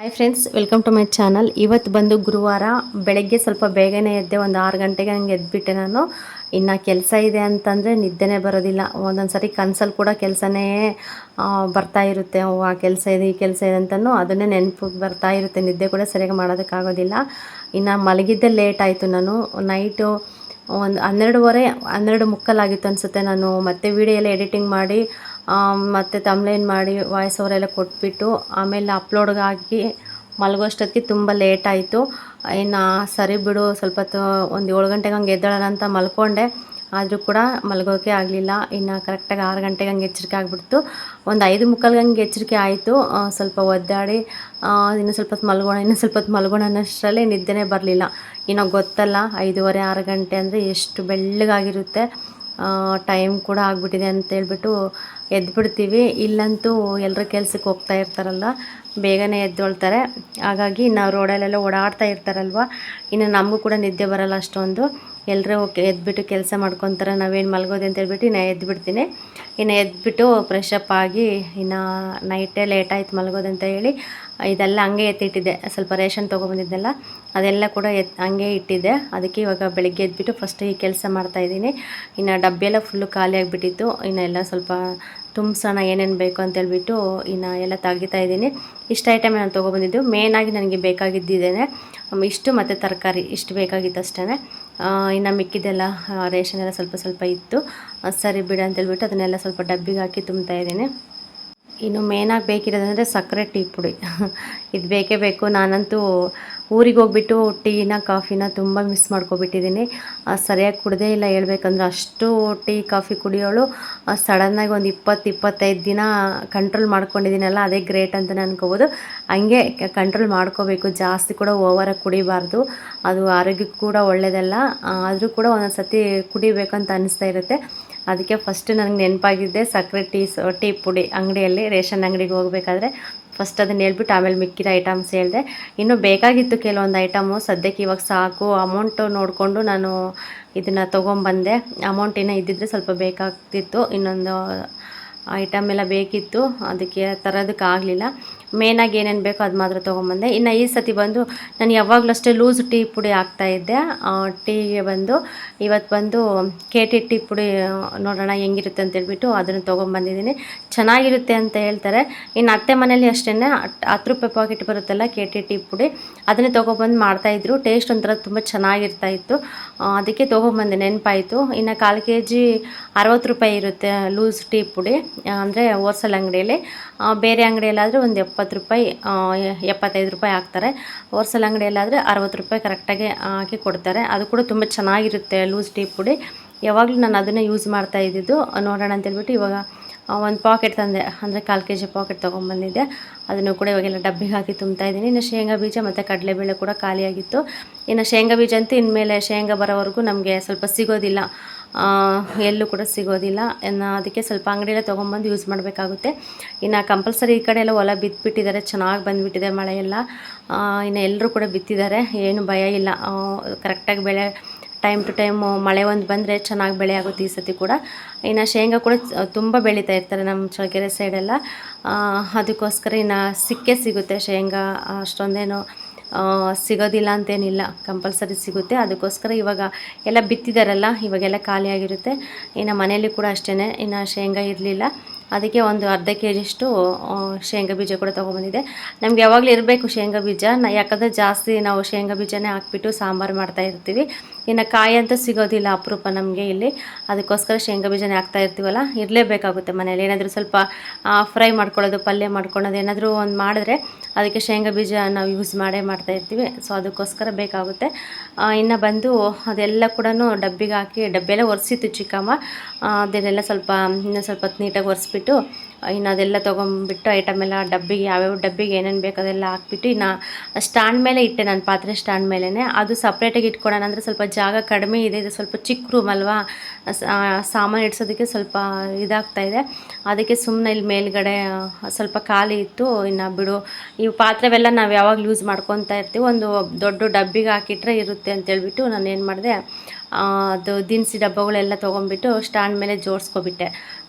Hi friends, welcome to my channel. ಇವತ್ತು ಬಂದು ಗುರುವಾರ ಬೆಳಗ್ಗೆ ಸ್ವಲ್ಪ ಬೇಗನೆ ಎದ್ದೆ. ಒಂದು 6 ಗಂಟೆಗೆ ಹಂಗೆ ಎದ್ಬಿಟ್ಟೆ ನಾನು. ಇನ್ನು ಕೆಲಸ ಇದೆ ಅಂತಂದರೆ ನಿದ್ದೆನೇ ಬರೋದಿಲ್ಲ. ಒಂದೊಂದು ಸರಿ ಕನಸಲ್ಲಿ ಕೂಡ ಕೆಲಸನೇ ಬರ್ತಾ ಇರುತ್ತೆ. ಆ ಕೆಲಸ ಇದೆ, ಈ ಕೆಲಸ ಇದೆ ಅಂತಲೂ ಅದನ್ನೇ ನೆನಪು ಬರ್ತಾ ಇರುತ್ತೆ. ನಿದ್ದೆ ಕೂಡ ಸರಿಯಾಗಿ ಮಾಡೋದಕ್ಕಾಗೋದಿಲ್ಲ. ಇನ್ನು ಮಲಗಿದ್ದೆ ಲೇಟ್ ಆಯಿತು. ನಾನು ನೈಟು ಒಂದು 12:30 12:45 ಆಗಿತ್ತು ಅನಿಸುತ್ತೆ. ನಾನು ಮತ್ತೆ ವೀಡಿಯೋ ಎಲ್ಲ ಎಡಿಟಿಂಗ್ ಮಾಡಿ ಮತ್ತು ತಮ್ಲೈನ್ ಮಾಡಿ ವಾಯ್ಸ್ ಓವರೆಲ್ಲ ಕೊಟ್ಬಿಟ್ಟು ಆಮೇಲೆ ಅಪ್ಲೋಡ್ಗೆ ಹಾಕಿ ಮಲಗೋಷ್ಟೊತ್ತಿಗೆ ತುಂಬ ಲೇಟ್ ಆಯಿತು. ಇನ್ನು ಸರಿ ಬಿಡು, ಸ್ವಲ್ಪ ಹೊತ್ತು ಒಂದು 7 ಗಂಟೆಗೆ ಹಂಗೆ ಎದ್ದೇಳೋಣ ಅಂತ ಮಲ್ಕೊಂಡೆ. ಆದರೂ ಕೂಡ ಮಲಗೋಕೆ ಆಗಲಿಲ್ಲ. ಇನ್ನು ಕರೆಕ್ಟಾಗಿ 6 ಗಂಟೆಗೆ ಹಂಗೆ ಎಚ್ಚರಿಕೆ ಆಗಿಬಿಡ್ತು. ಒಂದು 5:45 ಹಂಗೆ ಎಚ್ಚರಿಕೆ ಆಯಿತು. ಸ್ವಲ್ಪ ಒದ್ದಾಡಿ ಇನ್ನೂ ಸ್ವಲ್ಪ ಹೊತ್ತು ಮಲಗೋಣ ಅನ್ನೋಷ್ಟರಲ್ಲಿ ನಿದ್ದೆನೇ ಬರಲಿಲ್ಲ. ಇನ್ನು ಗೊತ್ತಲ್ಲ, 5:30 6 ಗಂಟೆ ಅಂದರೆ ಎಷ್ಟು ಬೆಳ್ಳಗಾಗಿರುತ್ತೆ. ಟೈಮ್ ಕೂಡ ಆಗಿಬಿಟ್ಟಿದೆ ಅಂತೇಳ್ಬಿಟ್ಟು ಎದ್ಬಿಡ್ತೀವಿ. ಇಲ್ಲಂತೂ ಎಲ್ಲರ ಕೆಲ್ಸಕ್ಕೆ ಹೋಗ್ತಾ ಇರ್ತಾರಲ್ಲ, ಬೇಗನೆ ಎದ್ದೇಳ್ತಾರೆ. ಹಾಗಾಗಿ ನಾವು ರೋಡಲ್ಲೆಲ್ಲ ಓಡಾಡ್ತಾ ಇರ್ತಾರಲ್ವ, ಇನ್ನು ನಮಗೂ ಕೂಡ ನಿದ್ದೆ ಬರೋಲ್ಲ ಅಷ್ಟೊಂದು. ಎಲ್ಲರೂ ಎದ್ಬಿಟ್ಟು ಕೆಲಸ ಮಾಡ್ಕೊತಾರೆ, ನಾವೇನು ಮಲಗೋದು ಅಂತ ಹೇಳ್ಬಿಟ್ಟು ಇನ್ನು ಎದ್ಬಿಡ್ತೀನಿ. ಇನ್ನು ಎದ್ಬಿಟ್ಟು ಫ್ರೆಶ್ ಅಪ್ ಆಗಿ ಇನ್ನು ನೈಟೇ ಲೇಟ್ ಆಯ್ತು ಮಲಗೋದಂತ ಹೇಳಿ ಇದೆಲ್ಲ ಹಂಗೆ ಎತ್ತಿಟ್ಟಿದ್ದೆ. ಸ್ವಲ್ಪ ರೇಷನ್ ತೊಗೊಬಂದಿದ್ದೆಲ್ಲ ಅದೆಲ್ಲ ಕೂಡ ಹಂಗೆ ಇಟ್ಟಿದ್ದೆ. ಅದಕ್ಕೆ ಇವಾಗ ಬೆಳಗ್ಗೆ ಎದ್ಬಿಟ್ಟು ಫಸ್ಟ್ ಈ ಕೆಲಸ ಮಾಡ್ತಾಯಿದ್ದೀನಿ. ಇನ್ನು ಡಬ್ಬಿಯೆಲ್ಲ ಫುಲ್ಲು ಖಾಲಿ ಆಗಿಬಿಟ್ಟಿತ್ತು. ಇನ್ನು ಎಲ್ಲ ಸ್ವಲ್ಪ ತುಂಬಿಸೋಣ ಏನೇನು ಬೇಕು ಅಂತೇಳ್ಬಿಟ್ಟು ಇನ್ನು ಎಲ್ಲ ತೆಗಿತಾ ಇದ್ದೀನಿ. ಇಷ್ಟು ಐಟಮ್ ನಾನು ತೊಗೊಬಂದಿದ್ದು. ಮೇಯ್ನಾಗಿ ನನಗೆ ಬೇಕಾಗಿದ್ದೇನೆ ಇಷ್ಟು, ಮತ್ತು ತರಕಾರಿ ಇಷ್ಟು ಬೇಕಾಗಿತ್ತು ಅಷ್ಟೇ. ಇನ್ನು ಮಿಕ್ಕಿದೆಲ್ಲ ರೇಷನ್ ಎಲ್ಲ ಸ್ವಲ್ಪ ಸ್ವಲ್ಪ ಇತ್ತು. ಸರಿ ಬಿಡು ಅಂತೇಳ್ಬಿಟ್ಟು ಅದನ್ನೆಲ್ಲ ಸ್ವಲ್ಪ ಡಬ್ಬಿಗೆ ಹಾಕಿ ತುಂಬ್ತಾಯಿದ್ದೀನಿ. ಇನ್ನು ಮೇನಾಗಿ ಬೇಕಿರೋದಂದರೆ ಸಕ್ಕರೆ ಟೀ ಪುಡಿ ಇದು ಬೇಕೇ ಬೇಕು. ನಾನಂತೂ ಊರಿಗೆ ಹೋಗ್ಬಿಟ್ಟು ಟೀನ ಕಾಫಿನ ತುಂಬ ಮಿಸ್ ಮಾಡ್ಕೊಬಿಟ್ಟಿದ್ದೀನಿ. ಸರಿಯಾಗಿ ಕುಡ್ದೇ ಇಲ್ಲ ಹೇಳ್ಬೇಕಂದ್ರೆ. ಅಷ್ಟು ಟೀ ಕಾಫಿ ಕುಡಿಯೋಳು ಸಡನ್ನಾಗಿ ಒಂದು 20-25 ದಿನ ಕಂಟ್ರೋಲ್ ಮಾಡ್ಕೊಂಡಿದ್ದೀನಲ್ಲ, ಅದೇ ಗ್ರೇಟ್ ಅಂತಲೇ ಅನ್ಕೋಬೋದು. ಹಂಗೆ ಕಂಟ್ರೋಲ್ ಮಾಡ್ಕೋಬೇಕು. ಜಾಸ್ತಿ ಕೂಡ ಓವರಾಗಿ ಕುಡಿಬಾರ್ದು, ಅದು ಆರೋಗ್ಯಕ್ಕೂ ಕೂಡ ಒಳ್ಳೆಯದಲ್ಲ. ಆದರೂ ಕೂಡ ಒಂದೊಂದು ಸತಿ ಕುಡಿಬೇಕಂತ ಅನ್ನಿಸ್ತಾ ಇರುತ್ತೆ. ಅದಕ್ಕೆ ಫಸ್ಟ್ ನನಗೆ ನೆನಪಾಗಿದ್ದೆ ಸಕ್ಕರೆ ಟೀ ಪುಡಿ ಅಂಗಡಿಯಲ್ಲಿ, ರೇಷನ್ ಅಂಗಡಿಗೆ ಹೋಗಬೇಕಾದ್ರೆ ಫಸ್ಟ್ ಅದನ್ನು ಹೇಳ್ಬಿಟ್ಟು ಆಮೇಲೆ ಮಿಕ್ಕಿದ ಐಟಮ್ಸ್ ಹೇಳಿದೆ. ಇನ್ನೂ ಬೇಕಾಗಿತ್ತು ಕೆಲವೊಂದು ಐಟಮು. ಸದ್ಯಕ್ಕೆ ಇವಾಗ ಸಾಕು. ಅಮೌಂಟು ನೋಡಿಕೊಂಡು ನಾನು ಇದನ್ನು ತೊಗೊಂಬಂದೆ. ಅಮೌಂಟ್ ಇನ್ನೂ ಇದ್ದಿದ್ದರೆ ಸ್ವಲ್ಪ ಬೇಕಾಗ್ತಿತ್ತು. ಇನ್ನೊಂದು ಐಟಮ್ ಎಲ್ಲ ಬೇಕಿತ್ತು, ಅದಕ್ಕೆ ತರೋದಕ್ಕಾಗಲಿಲ್ಲ. ಮೇನಾಗಿ ಏನೇನು ಬೇಕೋ ಅದು ಮಾತ್ರ ತೊಗೊಂಬಂದೆ. ಇನ್ನು ಈ ಸತಿ ಬಂದು ನಾನು ಯಾವಾಗಲೂ ಅಷ್ಟೇ ಲೂಸ್ ಟೀ ಪುಡಿ ಹಾಕ್ತಾಯಿದ್ದೆ ಟೀಗೆ. ಇವತ್ತು ಬಂದು KT ಟೀ ಪುಡಿ ನೋಡೋಣ ಹೆಂಗಿರುತ್ತೆ ಅಂತೇಳ್ಬಿಟ್ಟು ಅದನ್ನು ತೊಗೊಂಬಂದಿದ್ದೀನಿ. ಚೆನ್ನಾಗಿರುತ್ತೆ ಅಂತ ಹೇಳ್ತಾರೆ. ಇನ್ನು ಅತ್ತೆ ಮನೇಲಿ ಅಷ್ಟೇ 10 ರೂಪಾಯಿ ಪಾಕೆಟ್ ಬರುತ್ತಲ್ಲ KT ಟೀ ಪುಡಿ, ಅದನ್ನೇ ತೊಗೊಬಂದು ಮಾಡ್ತಾಯಿದ್ರು. ಟೇಸ್ಟ್ ಒಂಥರ ತುಂಬ ಚೆನ್ನಾಗಿರ್ತಾಯಿತ್ತು. ಅದಕ್ಕೆ ತೊಗೊಂಬಂದೆ, ನೆನಪಾಯಿತು. ಇನ್ನು 1/4 kg 60 ರೂಪಾಯಿ ಇರುತ್ತೆ ಲೂಸ್ ಟೀ ಪುಡಿ, ಅಂದರೆ ಹೋಲ್ಸೇಲ್ ಅಂಗಡಿಯಲ್ಲಿ. ಬೇರೆ ಅಂಗಡಿಯಲ್ಲಾದರೆ ಒಂದು 70 ರೂಪಾಯಿ 75 ರೂಪಾಯಿ ಹಾಕ್ತಾರೆ. ಹೋಲ್ಸೇಲ್ ಅಂಗಡಿಯಲ್ಲಾದರೆ 60 ರೂಪಾಯಿ ಕರೆಕ್ಟಾಗಿ ಹಾಕಿ ಕೊಡ್ತಾರೆ. ಅದು ಕೂಡ ತುಂಬ ಚೆನ್ನಾಗಿರುತ್ತೆ ಲೂಸ್ ಟೀ ಪುಡಿ. ಯಾವಾಗಲೂ ನಾನು ಅದನ್ನೇ ಯೂಸ್ ಮಾಡ್ತಾ ಇದ್ದಿದ್ದು. ನೋಡೋಣ ಅಂತೇಳ್ಬಿಟ್ಟು ಇವಾಗ ಒಂದು ಪಾಕೆಟ್ ತಂದೆ, ಅಂದರೆ 1/4 kg ಪಾಕೆಟ್ ತೊಗೊಂಬಂದಿದ್ದೆ. ಅದನ್ನು ಕೂಡ ಇವಾಗೆಲ್ಲ ಡಬ್ಬಿಗೆ ಹಾಕಿ ತುಂಬ್ತಾಯಿದ್ದೀನಿ. ಇನ್ನು ಶೇಂಗಾ ಬೀಜ ಮತ್ತು ಕಡಲೆಬೇಳೆ ಕೂಡ ಖಾಲಿಯಾಗಿತ್ತು. ಇನ್ನು ಶೇಂಗಾ ಬೀಜ ಅಂತೂ ಇನ್ಮೇಲೆ ಶೇಂಗಾ ಬರೋವರೆಗೂ ನಮಗೆ ಸ್ವಲ್ಪ ಸಿಗೋದಿಲ್ಲ, ಎಲ್ಲೂ ಕೂಡ ಸಿಗೋದಿಲ್ಲ. ಇನ್ನು ಅದಕ್ಕೆ ಸ್ವಲ್ಪ ಅಂಗಡಿಯಲ್ಲೇ ತೊಗೊಂಬಂದು ಯೂಸ್ ಮಾಡಬೇಕಾಗುತ್ತೆ. ಇನ್ನು ಕಂಪಲ್ಸರಿ ಈ ಕಡೆ ಎಲ್ಲ ಹೊಲ ಬಿತ್ತಿಬಿಟ್ಟಿದ್ದಾರೆ, ಚೆನ್ನಾಗಿ ಬಂದುಬಿಟ್ಟಿದೆ ಮಳೆಯೆಲ್ಲ. ಇನ್ನು ಎಲ್ಲರೂ ಕೂಡ ಬಿತ್ತಿದ್ದಾರೆ, ಏನು ಭಯ ಇಲ್ಲ. ಕರೆಕ್ಟಾಗಿ ಬೆಳೆ ಟೈಮ್ ಟು ಟೈಮು ಮಳೆ ಒಂದು ಬಂದರೆ ಚೆನ್ನಾಗಿ ಬೆಳೆ ಆಗುತ್ತೆ ಈ ಸತಿ ಕೂಡ. ಇನ್ನು ಶೇಂಗಾ ಕೂಡ ತುಂಬ ಬೆಳೀತಾ ಇರ್ತಾರೆ ನಮ್ಮ ಚಳ್ಳಕೆರೆ ಸೈಡೆಲ್ಲ. ಅದಕ್ಕೋಸ್ಕರ ಇನ್ನು ಸಿಗುತ್ತೆ ಶೇಂಗಾ. ಅಷ್ಟೊಂದೇನು ಸಿಗೋದಿಲ್ಲ ಅಂತೇನಿಲ್ಲ, ಕಂಪಲ್ಸರಿ ಸಿಗುತ್ತೆ. ಅದಕ್ಕೋಸ್ಕರ ಇವಾಗ ಎಲ್ಲ ಬಿತ್ತಿದಾರಲ್ಲ, ಇವಾಗೆಲ್ಲ ಖಾಲಿಯಾಗಿರುತ್ತೆ. ಇನ್ನು ಮನೆಯಲ್ಲಿ ಕೂಡ ಅಷ್ಟೇ, ಇನ್ನು ಶೇಂಗಾ ಇರಲಿಲ್ಲ. ಅದಕ್ಕೆ ಒಂದು ಅರ್ಧ kg ಶೇಂಗಾ ಬೀಜ ಕೂಡ ತೊಗೊಬಂದಿದ್ದೆ. ನಮ್ಗೆ ಯಾವಾಗಲೂ ಇರಬೇಕು ಶೇಂಗಾ ಬೀಜ. ಯಾಕಂದರೆ ಜಾಸ್ತಿ ನಾವು ಶೇಂಗಾ ಬೀಜನೇ ಹಾಕ್ಬಿಟ್ಟು ಸಾಂಬಾರು ಮಾಡ್ತಾಯಿರ್ತೀವಿ. ಇನ್ನು ಕಾಯಿ ಅಂತೂ ಸಿಗೋದಿಲ್ಲ, ಅಪರೂಪ ನಮಗೆ ಇಲ್ಲಿ. ಅದಕ್ಕೋಸ್ಕರ ಶೇಂಗಾ ಬೀಜನೇ ಹಾಕ್ತಾ ಇರ್ತೀವಲ್ಲ, ಇರಲೇಬೇಕಾಗುತ್ತೆ ಮನೇಲಿ. ಏನಾದರೂ ಸ್ವಲ್ಪ ಫ್ರೈ ಮಾಡ್ಕೊಳ್ಳೋದು, ಪಲ್ಯ ಮಾಡ್ಕೊಳ್ಳೋದು ಏನಾದರೂ ಒಂದು ಮಾಡಿದ್ರೆ ಅದಕ್ಕೆ ಶೇಂಗಾ ಬೀಜ ನಾವು ಯೂಸ್ ಮಾಡ್ತಾಯಿರ್ತೀವಿ. ಸೊ ಅದಕ್ಕೋಸ್ಕರ ಬೇಕಾಗುತ್ತೆ. ಇನ್ನು ಬಂದು ಅದೆಲ್ಲ ಕೂಡ ಡಬ್ಬಿಗೆ ಹಾಕಿ, ಡಬ್ಬಿಯೆಲ್ಲ ಒರೆಸಿತ್ತು ಚಿಕ್ಕಮ್ಮ. ಅದನ್ನೆಲ್ಲ ಇನ್ನೂ ಸ್ವಲ್ಪ ಹೊತ್ತು ನೀಟಾಗಿ ಒರೆಸ್ಬಿಟ್ಟು ಇನ್ನು ಅದೆಲ್ಲ ತೊಗೊಂಬಿಟ್ಟು ಐಟಮ್ ಎಲ್ಲ ಡಬ್ಬಿಗೆ, ಯಾವ್ಯಾವ ಡಬ್ಬಿಗೆ ಏನೇನು ಬೇಕು ಅದೆಲ್ಲ ಹಾಕ್ಬಿಟ್ಟು ಇನ್ನು ಸ್ಟ್ಯಾಂಡ್ ಮೇಲೆ ಇಟ್ಟೆ ನಾನು, ಪಾತ್ರೆ ಸ್ಟ್ಯಾಂಡ್ ಮೇಲೇ. ಅದು ಸಪ್ರೇಟಾಗಿ ಇಟ್ಕೊಳ್ಳೋಣ ಅಂದರೆ ಸ್ವಲ್ಪ ಜಾಗ ಕಡಿಮೆ ಇದೆ. ಇದು ಸ್ವಲ್ಪ ಚಿಕ್ಕ ರೂಮ್ ಅಲ್ವಾ, ಸಾಮಾನು ಇಡ್ಸೋದಕ್ಕೆ ಸ್ವಲ್ಪ ಇದಾಗ್ತಾಯಿದೆ. ಅದಕ್ಕೆ ಸುಮ್ಮನೆ ಇಲ್ಲಿ ಮೇಲ್ಗಡೆ ಸ್ವಲ್ಪ ಖಾಲಿ ಇತ್ತು. ಇನ್ನು ಬಿಡು, ಈ ಪಾತ್ರೆವೆಲ್ಲ ನಾವು ಯಾವಾಗಲೂ ಯೂಸ್ ಮಾಡ್ಕೊತಾ ಇರ್ತೀವಿ, ಒಂದು ದೊಡ್ಡ ಡಬ್ಬಿಗೆ ಹಾಕಿಟ್ರೆ ಇರುತ್ತೆ ಅಂತೇಳ್ಬಿಟ್ಟು ನಾನು ಏನು ಮಾಡಿದೆ, ಅದು ದಿನಸಿ ಡಬ್ಬಗಳೆಲ್ಲ ತೊಗೊಂಬಿಟ್ಟು ಸ್ಟ್ಯಾಂಡ್ ಮೇಲೆ ಜೋಡಿಸ್ಕೊಬಿಟ್ಟೆ.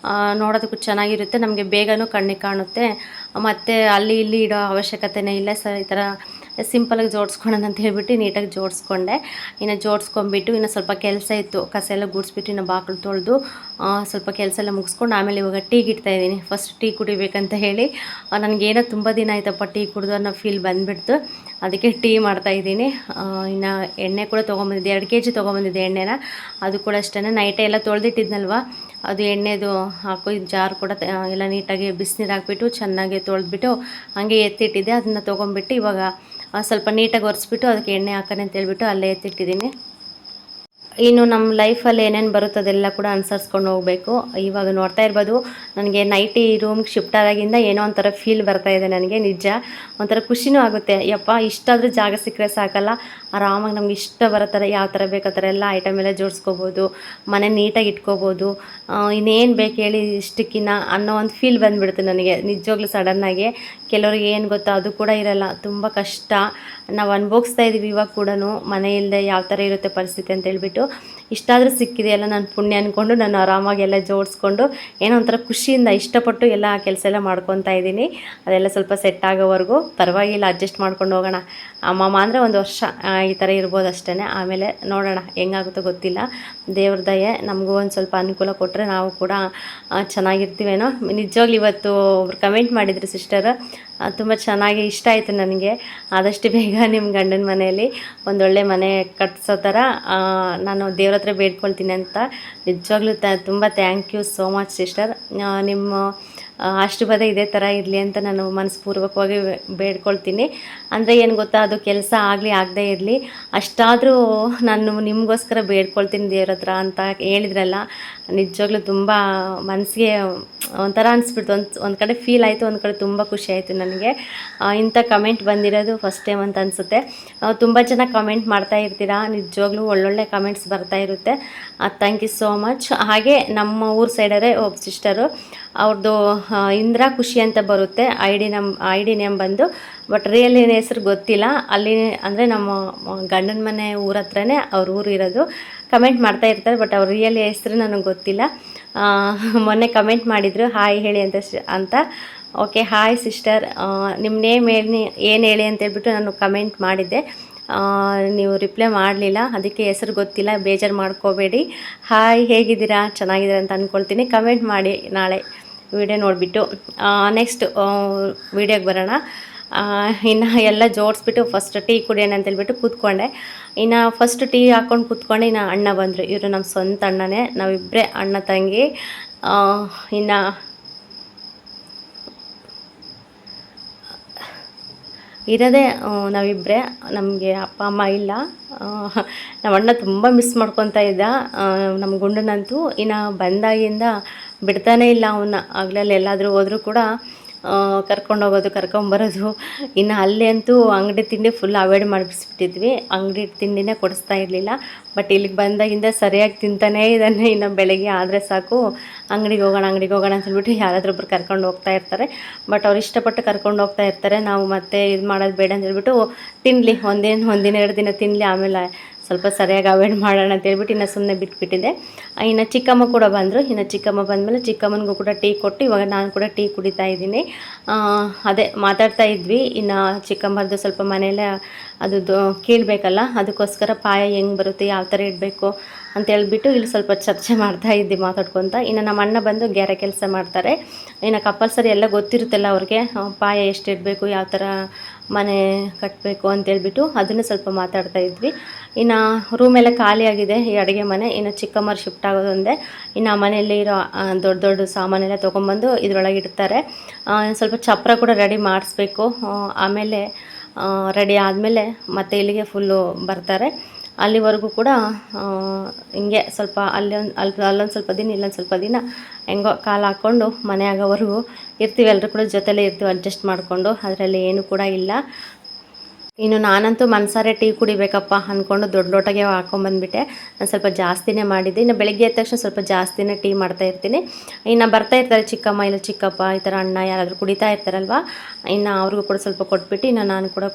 ನೋಡೋದಕ್ಕೂ ಚೆನ್ನಾಗಿರುತ್ತೆ, ನಮಗೆ ಬೇಗನೂ ಕಣ್ಣಿಗೆ ಕಾಣುತ್ತೆ. ಮತ್ತು ಅಲ್ಲಿ ಇಲ್ಲಿ ಇಡೋ ಅವಶ್ಯಕತೆನೇ ಇಲ್ಲ. ಈ ಥರ ಸಿಂಪಲಾಗಿ ಜೋಡಿಸ್ಕೊಳ್ಳೋಣ ಅಂತ ಹೇಳ್ಬಿಟ್ಟು ನೀಟಾಗಿ ಜೋಡಿಸ್ಕೊಂಡೆ. ಇನ್ನು ಜೋಡಿಸ್ಕೊಂಬಿಟ್ಟು ಇನ್ನು ಸ್ವಲ್ಪ ಕೆಲಸ ಇತ್ತು, ಕಸ ಎಲ್ಲ ಗುಡಿಸ್ಬಿಟ್ಟು ಇನ್ನು ಬಾಗಿಲು ತೊಳೆದು ಸ್ವಲ್ಪ ಕೆಲಸ ಎಲ್ಲ ಮುಗಿಸ್ಕೊಂಡು ಆಮೇಲೆ ಇವಾಗ ಟೀಗೆ ಇಡ್ತಾಯಿದ್ದೀನಿ. ಫಸ್ಟ್ ಟೀ ಕುಡಿಬೇಕಂತ ಹೇಳಿ ನನಗೇನೋ ತುಂಬ ದಿನ ಆಯ್ತಪ್ಪ ಟೀ ಕುಡಿದು ಅನ್ನೋ ಫೀಲ್ ಬಂದುಬಿಡ್ತು. ಅದಕ್ಕೆ ಟೀ ಮಾಡ್ತಾಯಿದ್ದೀನಿ. ಇನ್ನು ಎಣ್ಣೆ ಕೂಡ ತೊಗೊಂಬಂದಿದ್ದೆ, 2 kg ತೊಗೊಂಬಂದಿದ್ದೆ ಎಣ್ಣೆನ. ಅದು ಕೂಡ ಅಷ್ಟೇ ನೈಟೇ ಎಲ್ಲ ತೊಳೆದಿಟ್ಟಿದ್ನಲ್ವ, ಅದು ಎಣ್ಣೆದು ಹಾಕೋ ಜಾರ್ ಕೂಡ ಎಲ್ಲ ನೀಟಾಗಿ ಬಿಸಿನೀರು ಹಾಕ್ಬಿಟ್ಟು ಚೆನ್ನಾಗಿ ತೊಳೆದ್ಬಿಟ್ಟು ಹಾಗೆ ಎತ್ತಿಟ್ಟಿದ್ದೆ. ಅದನ್ನು ತೊಗೊಂಬಿಟ್ಟು ಇವಾಗ ಸ್ವಲ್ಪ ನೀಟಾಗಿ ಒರೆಸ್ಬಿಟ್ಟು ಅದಕ್ಕೆ ಎಣ್ಣೆ ಹಾಕೋಣ ಅಂತ ಹೇಳ್ಬಿಟ್ಟು ಅಲ್ಲೇ ಎತ್ತಿಟ್ಟಿದ್ದೀನಿ. ಇನ್ನು ನಮ್ಮ ಲೈಫಲ್ಲಿ ಏನೇನು ಬರುತ್ತೋ ಅದೆಲ್ಲ ಕೂಡ ಅನುಸರಿಸ್ಕೊಂಡು ಹೋಗಬೇಕು. ಇವಾಗ ನೋಡ್ತಾ ಇರ್ಬೋದು, ನನಗೆ ನೈಟಿ ರೂಮ್ಗೆ ಶಿಫ್ಟ್ ಆದಾಗಿಂದ ಏನೋ ಒಂಥರ ಫೀಲ್ ಬರ್ತಾಯಿದೆ ನನಗೆ. ನಿಜ ಒಂಥರ ಖುಷಿನೂ ಆಗುತ್ತೆ. ಯಪ್ಪ ಇಷ್ಟಾದರೂ ಜಾಗ ಸಿಕ್ಕರೆ ಸಾಕಲ್ಲ, ಆರಾಮಾಗಿ ನಮ್ಗೆ ಇಷ್ಟ ಬರೋ ಥರ ಯಾವ ಥರ ಬೇಕು ಆ ಥರ ಎಲ್ಲ ಐಟಮ್ ಎಲ್ಲ ಜೋಡಿಸ್ಕೋಬೋದು, ಮನೆ ನೀಟಾಗಿ ಇಟ್ಕೋಬೋದು. ಇನ್ನೇನು ಬೇಕು ಹೇಳಿ ಇಷ್ಟಕ್ಕಿನ್ನ ಅನ್ನೋ ಒಂದು ಫೀಲ್ ಬಂದುಬಿಡುತ್ತೆ ನನಗೆ ನಿಜವಾಗ್ಲೂ ಸಡನ್ನಾಗಿ. ಕೆಲವ್ರಿಗೆ ಏನು ಗೊತ್ತಾ, ಅದು ಕೂಡ ಇರಲ್ಲ, ತುಂಬ ಕಷ್ಟ ನಾವು ಅನುಭವಿಸ್ತಾ ಇದ್ದೀವಿ ಇವಾಗ ಕೂಡ. ಮನೆ ಇಲ್ಲದೆ ಯಾವ ಥರ ಇರುತ್ತೆ ಪರಿಸ್ಥಿತಿ ಅಂತ ಹೇಳ್ಬಿಟ್ಟು ಇಷ್ಟಾದರೂ ಸಿಕ್ಕಿದೆಯಲ್ಲ ನಾನು ಪುಣ್ಯ ಅಂದ್ಕೊಂಡು ನಾನು ಆರಾಮಾಗಿ ಎಲ್ಲ ಜೋಡಿಸ್ಕೊಂಡು ಏನೋ ಒಂಥರ ಖುಷಿಯಿಂದ ಇಷ್ಟಪಟ್ಟು ಎಲ್ಲ ಕೆಲಸ ಎಲ್ಲ ಮಾಡ್ಕೊತಾ ಇದ್ದೀನಿ. ಅದೆಲ್ಲ ಸ್ವಲ್ಪ ಸೆಟ್ ಆಗೋವರೆಗೂ ಪರವಾಗಿಲ್ಲ, ಅಡ್ಜಸ್ಟ್ ಮಾಡ್ಕೊಂಡು ಹೋಗೋಣ. ಅಮ್ಮಮ್ಮ ಅಂದರೆ 1 ವರ್ಷ ಈ ಥರ ಇರ್ಬೋದು ಅಷ್ಟೇ. ಆಮೇಲೆ ನೋಡೋಣ ಹೆಂಗಾಗುತ್ತೋ ಗೊತ್ತಿಲ್ಲ. ದೇವ್ರ ದಯೆ ನಮಗೂ ಒಂದು ಸ್ವಲ್ಪ ಅನುಕೂಲ ಕೊಟ್ಟರೆ ನಾವು ಕೂಡ ಚೆನ್ನಾಗಿರ್ತೀವೇನೋ. ನಿಜವಾಗ್ಲೂ ಇವತ್ತು ಒಬ್ರು ಕಮೆಂಟ್ ಮಾಡಿದ್ರು ಸಿಸ್ಟರ್, ತುಂಬ ಚೆನ್ನಾಗಿ ಇಷ್ಟ ಆಯಿತು ನನಗೆ. ಆದಷ್ಟು ಬೇಗ ನಿಮ್ಮ ಗಂಡನ ಮನೆಯಲ್ಲಿ ಒಂದೊಳ್ಳೆ ಮನೆ ಕಟ್ಸೋ ಥರ ನಾನು ದೇವ್ರ ಹತ್ರ ಬೇಡ್ಕೊಳ್ತೀನಿ ಅಂತ. ನಿಜವಾಗ್ಲೂ ತುಂಬ thank you so much sister. ನಿಮ್ಮ ಆಶೀರ್ವಾದ ಇದೇ ಥರ ಇರಲಿ ಅಂತ ನಾನು ಮನಸ್ಪೂರ್ವಕವಾಗಿ ಬೇಡ್ಕೊಳ್ತೀನಿ. ಅಂದರೆ ಏನು ಗೊತ್ತಾ, ಅದು ಕೆಲಸ ಆಗಲಿ ಆಗದೇ ಇರಲಿ ಅಷ್ಟಾದರೂ ನಾನು ನಿಮಗೋಸ್ಕರ ಬೇಡ್ಕೊಳ್ತೀನಿ ದೇವ್ರ ಹತ್ರ ಅಂತ ಹೇಳಿದ್ರಲ್ಲ, ನಿಜವಾಗ್ಲೂ ತುಂಬ ಮನಸ್ಸಿಗೆ ಒಂಥರ ಅನಿಸ್ಬಿಡ್ತು. ಒಂದು ಕಡೆ ಫೀಲ್ ಆಯಿತು, ಒಂದು ಕಡೆ ತುಂಬ ಖುಷಿ ಆಯಿತು ನನಗೆ. ಇಂಥ ಕಮೆಂಟ್ ಬಂದಿರೋದು ಫಸ್ಟ್ ಟೈಮ್ ಅಂತ ಅನಿಸುತ್ತೆ. ತುಂಬ ಜನ ಕಮೆಂಟ್ ಮಾಡ್ತಾ ಇರ್ತೀರಾ, ನಿಜವಾಗ್ಲೂ ಒಳ್ಳೊಳ್ಳೆ ಕಮೆಂಟ್ಸ್ ಬರ್ತಾ ಇರುತ್ತೆ. Thank you so much. ಹಾಗೆ ನಮ್ಮ ಊರ ಸೈಡರೇ ಒಬ್ಬ ಸಿಸ್ಟರು, ಅವ್ರದ್ದು ಇಂದಿರಾ ಖುಷಿ ಅಂತ ಬರುತ್ತೆ ಐ ಡಿ ನೇಮ್ ಬಂದು, ಬಟ್ ರಿಯಲ್ ಏನು ಹೆಸ್ರು ಗೊತ್ತಿಲ್ಲ. ಅಲ್ಲಿ ಅಂದರೆ ನಮ್ಮ ಗಂಡನ ಮನೆ ಊರ ಹತ್ರನೇ ಅವ್ರ ಊರು ಇರೋದು. ಕಮೆಂಟ್ ಮಾಡ್ತಾ ಇರ್ತಾರೆ, ಬಟ್ ಅವ್ರ ರಿಯಲ್ ಹೆಸ್ರು ನನಗೆ ಗೊತ್ತಿಲ್ಲ. ಮೊನ್ನೆ ಕಮೆಂಟ್ ಮಾಡಿದರು ಹಾಯ್ ಹೇಳಿ ಅಂತ. ಓಕೆ ಹಾಯ್ ಸಿಸ್ಟರ್, ನಿಮ್ಮ ನೇಮ್ ಏನು ಹೇಳಿ ಅಂತ ಹೇಳ್ಬಿಟ್ಟು ನಾನು ಕಮೆಂಟ್ ಮಾಡಿದ್ದೆ. ನೀವು ರಿಪ್ಲೈ ಮಾಡಲಿಲ್ಲ, ಅದಕ್ಕೆ ಹೆಸರು ಗೊತ್ತಿಲ್ಲ, ಬೇಜಾರು ಮಾಡ್ಕೋಬೇಡಿ. ಹಾಯ್ ಹೇಗಿದ್ದೀರಾ, ಚೆನ್ನಾಗಿದ್ದೀರಾ ಅಂತ ಅಂದ್ಕೊಳ್ತೀನಿ. ಕಮೆಂಟ್ ಮಾಡಿ ನಾಳೆ ವಿಡಿಯೋ ನೋಡಿಬಿಟ್ಟು. ನೆಕ್ಸ್ಟ್ ವಿಡಿಯೋಗೆ ಬರೋಣ. ಇನ್ನು ಎಲ್ಲ ಜೋಡಿಸ್ಬಿಟ್ಟು ಫಸ್ಟ್ ಟೀ ಕುಡಿಯೋಣ ಅಂತೇಳ್ಬಿಟ್ಟು ಕೂತ್ಕೊಂಡೆ. ಇನ್ನು ಫಸ್ಟ್ ಟೀ ಹಾಕ್ಕೊಂಡು ಕೂತ್ಕೊಂಡು ಇನ್ನು ಅಣ್ಣ ಬಂದರು. ಇವರು ನಮ್ಮ ಸ್ವಂತ ಅಣ್ಣನೇ, ನಾವಿಬ್ಬರೇ ಅಣ್ಣ ತಂಗಿ. ಇನ್ನು ಇರೋದೇ ನಾವಿಬ್ಬರೇ, ನಮಗೆ ಅಪ್ಪ ಅಮ್ಮ ಇಲ್ಲ. ನಮ್ಮ ಅಣ್ಣ ತುಂಬ ಮಿಸ್ ಮಾಡ್ಕೊತಾ ಇದ್ದ ನಮ್ಮ ಗುಂಡನಂತೂ. ಇನ್ನು ಬಂದಾಗಿಂದ ಬಿಡ್ತಾನೇ ಇಲ್ಲ ಅವನ್ನ. ಆಗ್ಲಲ್ಲಿ ಎಲ್ಲಾದರೂ ಹೋದರೂ ಕೂಡ ಕರ್ಕೊಂಡೋಗೋದು ಕರ್ಕೊಂಬರೋದು. ಇನ್ನು ಅಲ್ಲಿ ಅಂತೂ ಅಂಗಡಿ ತಿಂಡಿ ಫುಲ್ ಅವಾಯ್ಡ್ ಮಾಡಿಬಿಡ್ಸ್ಬಿಟ್ಟಿದ್ವಿ, ಅಂಗಡಿ ತಿಂಡಿನೇ ಕೊಡಿಸ್ತಾ ಇರಲಿಲ್ಲ. ಬಟ್ ಇಲ್ಲಿಗೆ ಬಂದಾಗಿಂದ ಸರಿಯಾಗಿ ತಿಂತಾನೇ ಇದ್ದಾನೆ. ಇನ್ನು ಬೆಳಗ್ಗೆ ಆದರೆ ಸಾಕು ಅಂಗಡಿಗೆ ಹೋಗೋಣ ಅಂತ ಹೇಳ್ಬಿಟ್ಟು ಯಾರಾದರೂ ಒಬ್ರು ಕರ್ಕೊಂಡು ಹೋಗ್ತಾ ಇರ್ತಾರೆ. ಬಟ್ ಅವ್ರು ಇಷ್ಟಪಟ್ಟು ಕರ್ಕೊಂಡು ಹೋಗ್ತಾ ಇರ್ತಾರೆ. ನಾವು ಮತ್ತೆ ಇದು ಮಾಡೋದು ಬೇಡ ಅಂತ ಹೇಳ್ಬಿಟ್ಟು ತಿನ್ನಲಿ, ಒಂದಿನ 2 ದಿನ ತಿನ್ನಲಿ, ಆಮೇಲೆ ಸ್ವಲ್ಪ ಸರಿಯಾಗಿ ಅವಾಯ್ಡ್ ಮಾಡೋಣ ಅಂತ ಹೇಳ್ಬಿಟ್ಟು ಇನ್ನು ಸುಮ್ಮನೆ ಬಿಟ್ಬಿಟ್ಟಿದ್ದೆ. ಇನ್ನು ಚಿಕ್ಕಮ್ಮ ಕೂಡ ಬಂದರು. ಇನ್ನು ಚಿಕ್ಕಮ್ಮ ಬಂದಮೇಲೆ ಚಿಕ್ಕಮ್ಮನಿಗೂ ಕೂಡ ಟೀ ಕೊಟ್ಟು ಇವಾಗ ನಾನು ಕೂಡ ಟೀ ಕುಡಿತಾ ಇದ್ದೀನಿ. ಅದೇ ಮಾತಾಡ್ತಾ ಇದ್ವಿ. ಇನ್ನು ಚಿಕ್ಕಮ್ಮರದ್ದು ಸ್ವಲ್ಪ ಮನೆಯಲ್ಲೇ ಅದು ಕೇಳಬೇಕಲ್ಲ, ಅದಕ್ಕೋಸ್ಕರ ಪಾಯ ಹೆಂಗೆ ಬರುತ್ತೆ, ಯಾವ ಥರ ಇಡಬೇಕು ಅಂತ ಹೇಳ್ಬಿಟ್ಟು ಇಲ್ಲಿ ಸ್ವಲ್ಪ ಚರ್ಚೆ ಮಾಡ್ತಾ ಇದ್ವಿ ಮಾತಾಡ್ಕೊತ. ಇನ್ನು ನಮ್ಮ ಅಣ್ಣ ಬಂದು ಗ್ಯಾರೆ ಕೆಲಸ ಮಾಡ್ತಾರೆ. ಇನ್ನು ಕಂಪಲ್ಸರಿ ಎಲ್ಲ ಗೊತ್ತಿರುತ್ತಲ್ಲ ಅವ್ರಿಗೆ, ಪಾಯ ಎಷ್ಟು ಇಡಬೇಕು, ಯಾವ ಥರ ಮನೆ ಕಟ್ಟಬೇಕು ಅಂತೇಳ್ಬಿಟ್ಟು ಅದನ್ನು ಸ್ವಲ್ಪ ಮಾತಾಡ್ತಾ ಇದ್ವಿ. ಇನ್ನು ರೂಮೆಲ್ಲ ಖಾಲಿಯಾಗಿದೆ, ಈ ಅಡುಗೆ ಮನೆ. ಇನ್ನು ಚಿಕ್ಕಮ್ಮರು ಶಿಫ್ಟ್ ಆಗೋದೊಂದೇ. ಇನ್ನು ಆ ಮನೆಯಲ್ಲಿ ಇರೋ ದೊಡ್ಡ ಸಾಮಾನೆಲ್ಲ ತೊಗೊಂಬಂದು ಇದರೊಳಗೆ ಇಡ್ತಾರೆ. ಸ್ವಲ್ಪ ಚಪ್ಪರ ಕೂಡ ರೆಡಿ ಮಾಡಿಸ್ಬೇಕು. ಆಮೇಲೆ ರೆಡಿ ಆದಮೇಲೆ ಮತ್ತೆ ಇಲ್ಲಿಗೆ ಫುಲ್ಲು ಬರ್ತಾರೆ. ಅಲ್ಲಿವರೆಗೂ ಕೂಡ ಹಿಂಗೆ ಸ್ವಲ್ಪ ಅಲ್ಲೊಂದು ಸ್ವಲ್ಪ ದಿನ ಇಲ್ಲೊಂದು ಸ್ವಲ್ಪ ದಿನ ಹೆಂಗೋ ಕಾಲು ಹಾಕ್ಕೊಂಡು ಮನೆ ಆಗೋವರೆಗೂ ಇರ್ತೀವಿ. ಎಲ್ಲರೂ ಕೂಡ ಜೊತೆಲೇ ಇರ್ತೀವಿ ಅಡ್ಜಸ್ಟ್ ಮಾಡಿಕೊಂಡು, ಅದರಲ್ಲಿ ಏನೂ ಕೂಡ ಇಲ್ಲ. ಇನ್ನು ನಾನಂತೂ ಮನಸಾರೆ ಟೀ ಕುಡಿಬೇಕಪ್ಪ ಅಂದ್ಕೊಂಡು ದೊಡ್ಡ ಲೋಟಗೆ ಹಾಕ್ಕೊಂಬಂದ್ಬಿಟ್ಟೆ. ನಾನು ಸ್ವಲ್ಪ ಜಾಸ್ತಿನೇ ಮಾಡಿದ್ದೆ. ಇನ್ನು ಬೆಳಗ್ಗೆ ಎದ್ದ ತಕ್ಷಣ ಸ್ವಲ್ಪ ಜಾಸ್ತಿನೇ ಟೀ ಮಾಡ್ತಾ ಇರ್ತೀನಿ. ಇನ್ನು ಬರ್ತಾ ಇರ್ತಾರೆ ಚಿಕ್ಕಮ್ಮ ಇಲ್ಲ ಚಿಕ್ಕಪ್ಪ ಈ ಥರ ಅಣ್ಣ ಯಾರಾದರೂ ಕುಡಿತಾ ಇರ್ತಾರಲ್ವ, ಇನ್ನು ಅವ್ರಿಗೂ ಕೂಡ ಸ್ವಲ್ಪ ಕೊಟ್ಬಿಟ್ಟು ಇನ್ನು ನಾನು ಕೂಡ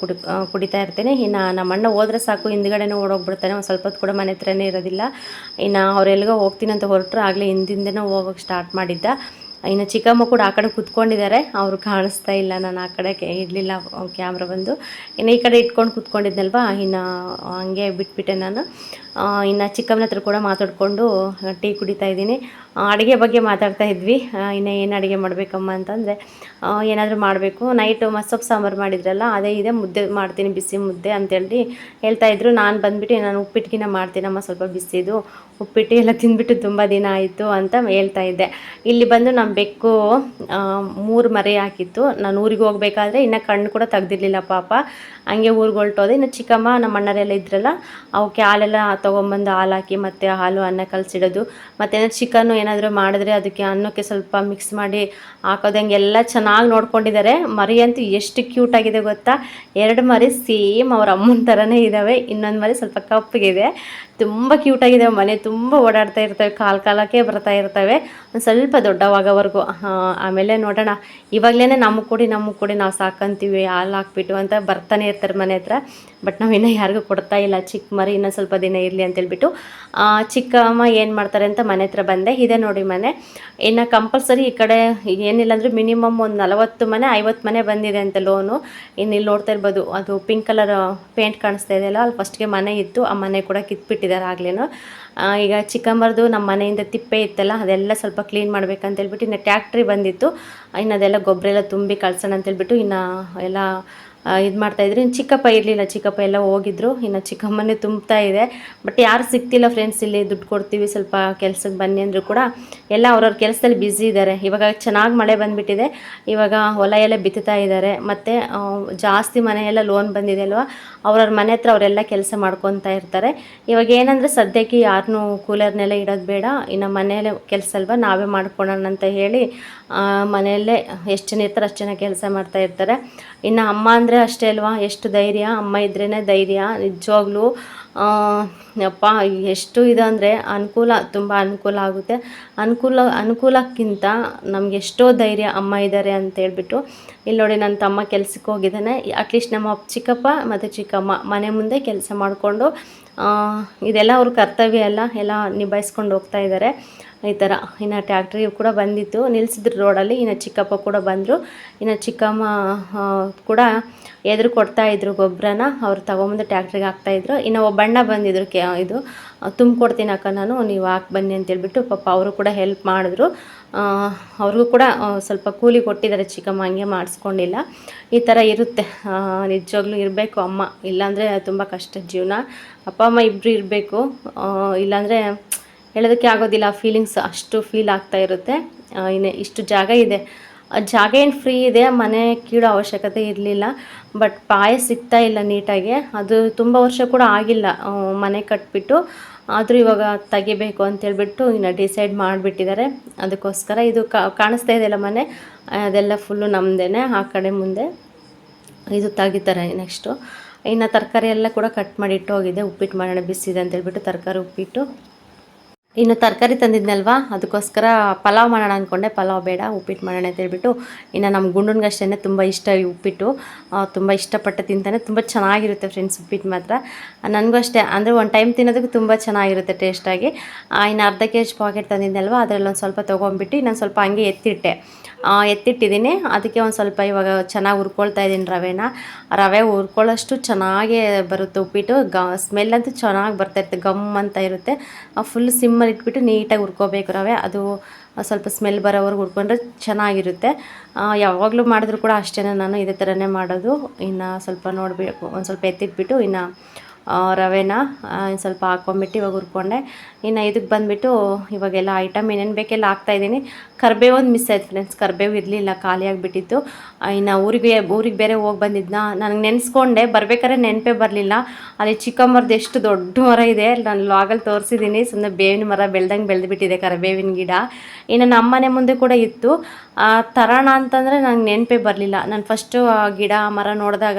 ಕುಡಿತಾ ಇರ್ತೀನಿ. ಇನ್ನು ನಮ್ಮ ಅಣ್ಣ ಹೋದ್ರೆ ಸಾಕು ಹಿಂದ್ಗಡೆನೂ ಓಡೋಗ್ಬಿಡ್ತಾನೆ, ಒಂದು ಸ್ವಲ್ಪ ಹೊತ್ತು ಕೂಡ ಮನೆ ಹತ್ರನೇ ಇರೋದಿಲ್ಲ. ಇನ್ನು ಅವ್ರೆಲ್ಗೋ ಹೋಗ್ತೀನಿ ಅಂತ ಹೊರಟ್ರು ಆಗಲೇ ಹಿಂದಿಂದನೇ ಹೋಗೋಕ್ಕೆ ಸ್ಟಾರ್ಟ್ ಮಾಡಿದ್ದ. ಇನ್ನು ಚಿಕ್ಕಮ್ಮ ಕೂಡ ಆ ಕಡೆ ಕೂತ್ಕೊಂಡಿದ್ದಾರೆ, ಅವರು ಕಾಣಿಸ್ತಾ ಇಲ್ಲ. ನಾನು ಆ ಕಡೆ ಇಡಲಿಲ್ಲ ಕ್ಯಾಮ್ರಾ ಬಂದು, ಇನ್ನು ಈ ಕಡೆ ಇಟ್ಕೊಂಡು ಕೂತ್ಕೊಂಡಿದ್ನಲ್ವ, ಇನ್ನು ಹಂಗೆ ಬಿಟ್ಬಿಟ್ಟೆ ನಾನು. ಇನ್ನು ಚಿಕ್ಕಮ್ಮನ ಹತ್ರ ಕೂಡ ಮಾತಾಡಿಕೊಂಡು ಟೀ ಕುಡಿತಾ ಇದ್ದೀನಿ. ಅಡುಗೆ ಬಗ್ಗೆ ಮಾತಾಡ್ತಾ ಇದ್ವಿ. ಇನ್ನು ಏನು ಅಡುಗೆ ಮಾಡಬೇಕಮ್ಮ ಅಂತಂದರೆ, ಏನಾದರೂ ಮಾಡಬೇಕು, ನೈಟು ಮಸೊಪ್ಪು ಸಾಂಬಾರು ಮಾಡಿದ್ರಲ್ಲ ಅದೇ ಇದೆ, ಮುದ್ದೆ ಮಾಡ್ತೀನಿ ಬಿಸಿ ಮುದ್ದೆ ಅಂತೇಳಿ ಹೇಳ್ತಾಯಿದ್ರು. ನಾನು ಬಂದುಬಿಟ್ಟು ನಾನು ಉಪ್ಪಿಟ್ಟಿನ ಮಾಡ್ತೀನಮ್ಮ, ಸ್ವಲ್ಪ ಬಿಸಿದು ಉಪ್ಪಿಟ್ಟು ಎಲ್ಲ ತಿಂದ್ಬಿಟ್ಟು ತುಂಬ ದಿನ ಆಯಿತು ಅಂತ ಹೇಳ್ತಾ ಇದ್ದೆ. ಇಲ್ಲಿ ಬಂದು ನಮ್ಮ ಬೆಕ್ಕು 3 ಮರಿ ಹಾಕಿತ್ತು. ನಾನು ಊರಿಗೆ ಹೋಗ್ಬೇಕಾದ್ರೆ ಇನ್ನು ಕಣ್ಣು ಕೂಡ ತೆಗ್ದಿರ್ಲಿಲ್ಲ ಪಾಪ, ಹಂಗೆ ಊರಿಗೆ ಹೊರಟೋದೆ. ಇನ್ನು ಚಿಕ್ಕಮ್ಮ ನಮ್ಮ ಅಣ್ಣರೆಲ್ಲ ಇದ್ರಲ್ಲ, ಅವಕ್ಕೆ ಹಾಲೆಲ್ಲ ತೊಗೊಂಬಂದು ಹಾಲು ಹಾಕಿ ಮತ್ತು ಹಾಲು ಅನ್ನ ಕಲಸಿಡೋದು, ಮತ್ತು ಏನಾದ್ರು ಚಿಕನ್ನು ಏನಾದರೂ ಮಾಡಿದ್ರೆ ಅದಕ್ಕೆ ಅನ್ನಕ್ಕೆ ಸ್ವಲ್ಪ ಮಿಕ್ಸ್ ಮಾಡಿ ಹಾಕೋದು, ಹಂಗೆಲ್ಲ ಚೆನ್ನಾಗಿ ನೋಡ್ಕೊಂಡಿದ್ದಾರೆ. ಮರಿ ಅಂತೂ ಎಷ್ಟು ಕ್ಯೂಟಾಗಿದೆ ಗೊತ್ತಾ, 2 ಮರಿ ಸೇಮ್ ಅವ್ರ ಅಮ್ಮನ ಥರನೇ ಇದ್ದಾವೆ. ಇನ್ನೊಂದು ಮರಿ ಸ್ವಲ್ಪ ಕಪ್ಪಗಿದೆ, ತುಂಬ ಕ್ಯೂಟಾಗಿದೆ. ಮನೆ ತುಂಬ ಓಡಾಡ್ತಾ ಇರ್ತವೆ, ಕಾಲಕ್ಕೆ ಬರ್ತಾ ಇರ್ತವೆ ಒಂದು ಸ್ವಲ್ಪ ದೊಡ್ಡವಾಗೋವರೆಗೂ. ಆಮೇಲೆ ನೋಡೋಣ, ಇವಾಗಲೇ ನಮಗೆ ಕೊಡಿ ನಾವು ಸಾಕಂತೀವಿ ಹಾಲು ಹಾಕ್ಬಿಟ್ಟು ಅಂತ ಬರ್ತಾನೆ ಇರ್ತಾರೆ ಮನೆ ಹತ್ರ. ಬಟ್ ನಾವು ಇನ್ನೂ ಯಾರಿಗೂ ಕೊಡ್ತಾ ಇಲ್ಲ, ಚಿಕ್ಕ ಮರಿ ಇನ್ನೂ ಸ್ವಲ್ಪ ದಿನ ಇರಲಿ ಅಂತೇಳ್ಬಿಟ್ಟು. ಚಿಕ್ಕಮ್ಮ ಏನು ಮಾಡ್ತಾರೆ ಅಂತ ಮನೆ ಹತ್ರ ಬಂದೆ. ಇದೆ ನೋಡಿ ಮನೆ. ಇನ್ನು ಕಂಪಲ್ಸರಿ ಈ ಕಡೆ ಏನಿಲ್ಲ ಅಂದರೆ ಮಿನಿಮಮ್ ಒಂದು 40 ಮನೆ 50 ಮನೆ ಬಂದಿದೆ ಅಂತ ಲೋನು. ಇನ್ನು ಇಲ್ಲಿ ನೋಡ್ತಾ ಇರ್ಬೋದು, ಅದು ಪಿಂಕ್ ಕಲರ್ ಪೇಂಟ್ ಕಾಣಿಸ್ತಾ ಇದೆಯಲ್ಲ, ಅಲ್ಲಿ ಫಸ್ಟ್ಗೆ ಮನೆ ಇತ್ತು, ಆ ಮನೆ ಕೂಡ ಕಿತ್ಬಿಟ್ಟಿದ್ದಾರೆ ಆಗ್ಲೇನು. ಈಗ ಚಿಕ್ಕಮ್ಮರದು ನಮ್ಮ ಮನೆಯಿಂದ ತಿಪ್ಪೆ ಇತ್ತಲ್ಲ, ಅದೆಲ್ಲ ಸ್ವಲ್ಪ ಕ್ಲೀನ್ ಮಾಡ್ಬೇಕಂತೇಳ್ಬಿಟ್ಟು ಇನ್ನು ಟ್ಯಾಕ್ಟ್ರಿ ಬಂದಿತ್ತು. ಇನ್ನು ಅದೆಲ್ಲ ಗೊಬ್ಬರ ಎಲ್ಲ ತುಂಬಿ ಕಳ್ಸೋಣ ಅಂತೇಳ್ಬಿಟ್ಟು ಇನ್ನು ಎಲ್ಲ ಇದು ಮಾಡ್ತಾಯಿದ್ರು. ಇನ್ನು ಚಿಕ್ಕಪ್ಪ ಇರಲಿಲ್ಲ, ಚಿಕ್ಕಪ್ಪ ಎಲ್ಲ ಹೋಗಿದ್ರು. ಇನ್ನು ಚಿಕ್ಕಮ್ಮನೇ ತುಂಬ್ತಾ ಇದೆ. ಬಟ್ ಯಾರು ಸಿಗ್ತಿಲ್ಲ ಫ್ರೆಂಡ್ಸ್, ಇಲ್ಲಿ ದುಡ್ಡು ಕೊಡ್ತೀವಿ ಸ್ವಲ್ಪ ಕೆಲಸಕ್ಕೆ ಬನ್ನಿ ಅಂದರೂ ಕೂಡ ಎಲ್ಲ ಅವ್ರವ್ರ ಕೆಲಸದಲ್ಲಿ ಬ್ಯುಸಿ ಇದ್ದಾರೆ. ಇವಾಗ ಚೆನ್ನಾಗಿ ಮಳೆ ಬಂದುಬಿಟ್ಟಿದೆ, ಇವಾಗ ಹೊಲ ಎಲ್ಲ ಬಿತ್ತುತ್ತಾ ಇದ್ದಾರೆ. ಮತ್ತು ಜಾಸ್ತಿ ಮನೆಯೆಲ್ಲ ಲೋನ್ ಬಂದಿದೆ ಅಲ್ವ, ಅವ್ರವ್ರ ಮನೆ ಹತ್ರ ಅವರೆಲ್ಲ ಕೆಲಸ ಮಾಡ್ಕೊತಾ ಇರ್ತಾರೆ. ಇವಾಗ ಏನಂದರೆ ಸದ್ಯಕ್ಕೆ ಯಾರನ್ನೂ ಕೂಲರ್ನೆಲ್ಲ ಇಡೋದು ಬೇಡ, ಇನ್ನು ಮನೆಯಲ್ಲೇ ಕೆಲಸ ಅಲ್ವ ನಾವೇ ಮಾಡ್ಕೊಳ್ಳೋಣ ಅಂತ ಹೇಳಿ ಮನೆಯಲ್ಲೇ ಎಷ್ಟು ಜನ ಇರ್ತಾರೆ ಅಷ್ಟು ಜನ ಕೆಲಸ ಮಾಡ್ತಾ ಇರ್ತಾರೆ. ಇನ್ನು ಅಮ್ಮ ಅಂದರೆ ಅಷ್ಟೇ ಅಲ್ವಾ, ಎಷ್ಟು ಧೈರ್ಯ, ಅಮ್ಮ ಇದ್ರೇ ಧೈರ್ಯ ನಿಜವಾಗ್ಲೂ. ಅಪ್ಪ ಎಷ್ಟು ಇದೆ ಅಂದರೆ ಅನುಕೂಲ, ತುಂಬ ಅನುಕೂಲ ಆಗುತ್ತೆ. ಅನುಕೂಲಕ್ಕಿಂತ ನಮ್ಗೆ ಎಷ್ಟೋ ಧೈರ್ಯ ಅಮ್ಮ ಇದ್ದಾರೆ ಅಂತೇಳ್ಬಿಟ್ಟು. ಇಲ್ಲಿ ನೋಡಿ ನನ್ನ ತಮ್ಮ ಕೆಲಸಕ್ಕೆ ಹೋಗಿದ್ದಾನೆ. ಅಟ್ಲೀಸ್ಟ್ ನಮ್ಮ ಚಿಕ್ಕಪ್ಪ ಮತ್ತು ಚಿಕ್ಕಮ್ಮ ಮನೆ ಮುಂದೆ ಕೆಲಸ ಮಾಡಿಕೊಂಡು ಇದೆಲ್ಲ ಅವ್ರ ಕರ್ತವ್ಯ ಅಲ್ಲ, ಎಲ್ಲ ನಿಭಾಯಿಸ್ಕೊಂಡು ಹೋಗ್ತಾ ಇದ್ದಾರೆ ಈ ಥರ. ಇನ್ನು ಟ್ಯಾಕ್ಟ್ರಿ ಕೂಡ ಬಂದಿತ್ತು, ನಿಲ್ಲಿಸಿದ್ರು ರೋಡಲ್ಲಿ. ಇನ್ನು ಚಿಕ್ಕಪ್ಪ ಕೂಡ ಬಂದರು. ಇನ್ನು ಚಿಕ್ಕಮ್ಮ ಕೂಡ ಎದುರು ಕೊಡ್ತಾಯಿದ್ರು ಗೊಬ್ಬರನ, ಅವ್ರು ತೊಗೊಂಬಂದು ಟ್ಯಾಕ್ಟ್ರಿಗೆ ಹಾಕ್ತಾಯಿದ್ರು. ಇನ್ನು ಒಬ್ಬಣ್ಣ ಬಂದಿದ್ರು, ಇದು ತುಂಬಿಕೊಡ್ತೀನಿ ಅಕ್ಕ ನಾನು, ನೀವು ಹಾಕಿ ಬನ್ನಿ ಅಂತೇಳ್ಬಿಟ್ಟು. ಪಾಪ ಅವರು ಕೂಡ ಹೆಲ್ಪ್ ಮಾಡಿದ್ರು. ಅವ್ರಿಗೂ ಕೂಡ ಸ್ವಲ್ಪ ಕೂಲಿ ಕೊಟ್ಟಿದ್ದಾರೆ ಚಿಕ್ಕಮ್ಮ, ಹಂಗೆ ಮಾಡಿಸ್ಕೊಂಡಿಲ್ಲ. ಈ ಥರ ಇರುತ್ತೆ ನಿಜವಾಗ್ಲೂ, ಇರಬೇಕು ಅಮ್ಮ, ಇಲ್ಲಾಂದರೆ ತುಂಬ ಕಷ್ಟ ಜೀವನ. ಅಪ್ಪ ಅಮ್ಮ ಇಬ್ಬರು ಇರಬೇಕು, ಇಲ್ಲಾಂದರೆ ಹೇಳೋದಕ್ಕೆ ಆಗೋದಿಲ್ಲ. ಫೀಲಿಂಗ್ಸ್ ಅಷ್ಟು ಫೀಲ್ ಆಗ್ತಾ ಇರುತ್ತೆ. ಇನ್ನು ಇಷ್ಟು ಜಾಗ ಇದೆ, ಜಾಗ ಏನು ಫ್ರೀ ಇದೆ, ಮನೆ ಕೀಳೋ ಅವಶ್ಯಕತೆ ಇರಲಿಲ್ಲ. ಬಟ್ ಪಾಯ ಸಿಗ್ತಾ ಇಲ್ಲ ನೀಟಾಗಿ, ಅದು ತುಂಬ ವರ್ಷ ಕೂಡ ಆಗಿಲ್ಲ ಮನೆ ಕಟ್ಬಿಟ್ಟು. ಆದರೂ ಇವಾಗ ತೆಗಿಬೇಕು ಅಂತೇಳ್ಬಿಟ್ಟು ಇನ್ನು ಡಿಸೈಡ್ ಮಾಡಿಬಿಟ್ಟಿದ್ದಾರೆ. ಅದಕ್ಕೋಸ್ಕರ ಇದು ಕಾಣಿಸ್ತಾ ಇದೆಯಲ್ಲ ಮನೆ, ಅದೆಲ್ಲ ಫುಲ್ಲು ನಮ್ಮದೇ. ಆ ಕಡೆ ಮುಂದೆ ಇದು ತೆಗಿತಾರೆ ನೆಕ್ಸ್ಟು. ಇನ್ನು ತರಕಾರಿ ಎಲ್ಲ ಕೂಡ ಕಟ್ ಮಾಡಿ ಇಟ್ಟು ಹೋಗಿದೆ, ಉಪ್ಪಿಟ್ಟು ಮಾಡೋಣ ಬಿಸಿದೆ ಅಂತೇಳ್ಬಿಟ್ಟು ತರಕಾರಿ ಉಪ್ಪಿಟ್ಟು. ಇನ್ನು ತರಕಾರಿ ತಂದಿದ್ನಲ್ವ, ಅದಕ್ಕೋಸ್ಕರ ಪಲಾವ್ ಮಾಡೋಣ ಅಂದ್ಕೊಂಡೆ. ಪಲಾವ್ ಬೇಡ, ಉಪ್ಪಿಟ್ಟು ಮಾಡೋಣ ಅಂತೇಳ್ಬಿಟ್ಟು. ಇನ್ನು ನಮ್ಮ ಗುಂಡನ್ಗಷ್ಟೇ ತುಂಬ ಇಷ್ಟ ಈ ಉಪ್ಪಿಟ್ಟು, ತುಂಬ ಇಷ್ಟಪಟ್ಟು ತಿಂತಾನೆ. ತುಂಬ ಚೆನ್ನಾಗಿರುತ್ತೆ ಫ್ರೆಂಡ್ಸ್ ಉಪ್ಪಿಟ್ಟು ಮಾತ್ರ. ನನಗೂ ಅಷ್ಟೇ, ಅಂದರೆ ಒಂದು ಟೈಮ್ ತಿನ್ನೋದಕ್ಕೆ ತುಂಬ ಚೆನ್ನಾಗಿರುತ್ತೆ ಟೇಸ್ಟಾಗಿ. ಇನ್ನು ಅರ್ಧ kg ಪಾಕೆಟ್ ತಂದಿದ್ನಲ್ವ, ಅದರಲ್ಲಿ ಒಂದು ಸ್ವಲ್ಪ ತೊಗೊಂಬಿಟ್ಟು ಇನ್ನೊಂದು ಸ್ವಲ್ಪ ಹಂಗೆ ಎತ್ತಿಟ್ಟಿದ್ದೀನಿ. ಅದಕ್ಕೆ ಒಂದು ಸ್ವಲ್ಪ ಇವಾಗ ಚೆನ್ನಾಗಿ ಹುರ್ಕೊಳ್ತಾ ಇದ್ದೀನಿ ರವೆ ಹುರ್ಕೊಳ್ಳೋಷ್ಟು ಚೆನ್ನಾಗೇ ಬರುತ್ತೆ ಉಪ್ಪಿಟ್ಟು. ಸ್ಮೆಲ್ ಅಂತೂ ಚೆನ್ನಾಗಿ ಬರ್ತಾಯಿರುತ್ತೆ, ಗಮ್ ಅಂತ ಇರುತ್ತೆ. ಫುಲ್ ಸಿಮ್ಮಲ್ಲಿ ಇಟ್ಬಿಟ್ಟು ನೀಟಾಗಿ ಹುರ್ಕೋಬೇಕು ರವೆ, ಅದು ಸ್ವಲ್ಪ ಸ್ಮೆಲ್ ಬರೋವರೆಗೆ ಹುರ್ಕೊಂಡ್ರೆ ಚೆನ್ನಾಗಿರುತ್ತೆ. ಯಾವಾಗಲೂ ಮಾಡಿದ್ರು ಕೂಡ ಅಷ್ಟೇ, ನಾನು ಇದೇ ಥರನೇ ಮಾಡೋದು. ಇನ್ನು ಸ್ವಲ್ಪ ನೋಡಬೇಕು, ಒಂದು ಸ್ವಲ್ಪ ಎತ್ತಿಟ್ಬಿಟ್ಟು ಇನ್ನು ರವೆನ ಸ್ವಲ್ಪ ಹಾಕ್ಕೊಂಬಿಟ್ಟು ಇವಾಗ ಹುರ್ಕೊಂಡೆ. ಇನ್ನು ಇದಕ್ಕೆ ಬಂದುಬಿಟ್ಟು ಇವಾಗೆಲ್ಲ ಐಟಮ್ ಏನೇನು ಬೇಕೆಲ್ಲ ಹಾಕ್ತಾಯಿದ್ದೀನಿ. ಕರಿಬೇವು ಒಂದು ಮಿಸ್ ಆಯ್ತು ಫ್ರೆಂಡ್ಸ್, ಕರಿಬೇವು ಇರಲಿಲ್ಲ, ಖಾಲಿಯಾಗಿಬಿಟ್ಟಿತ್ತು. ಇನ್ನು ಊರಿಗೆ ಬೇರೆ ಹೋಗಿ ಬಂದಿದ್ನ, ನನಗೆ ನೆನೆಸ್ಕೊಂಡೆ ಬರ್ಬೇಕಾದ್ರೆ ನೆನಪೇ ಬರಲಿಲ್ಲ. ಅಲ್ಲಿ ಚಿಕ್ಕಮ್ಮರದ್ದು ಎಷ್ಟು ದೊಡ್ಡ ಮರ ಇದೆ, ನಾನು ಲಾಗಲ್ಲಿ ತೋರಿಸಿದ್ದೀನಿ. ಸುಮ್ಮನೆ ಬೇವಿನ ಮರ ಬೆಳ್ದಂಗೆ ಬೆಳೆದುಬಿಟ್ಟಿದೆ ಕರಿಬೇವಿನ ಗಿಡ. ಇನ್ನು ನಮ್ಮ ಮನೆ ಮುಂದೆ ಕೂಡ ಇತ್ತು. ತರೋಣ ಅಂತಂದರೆ ನಂಗೆ ನೆನಪೇ ಬರಲಿಲ್ಲ. ನಾನು ಫಸ್ಟು ಗಿಡ ಮರ ನೋಡಿದಾಗ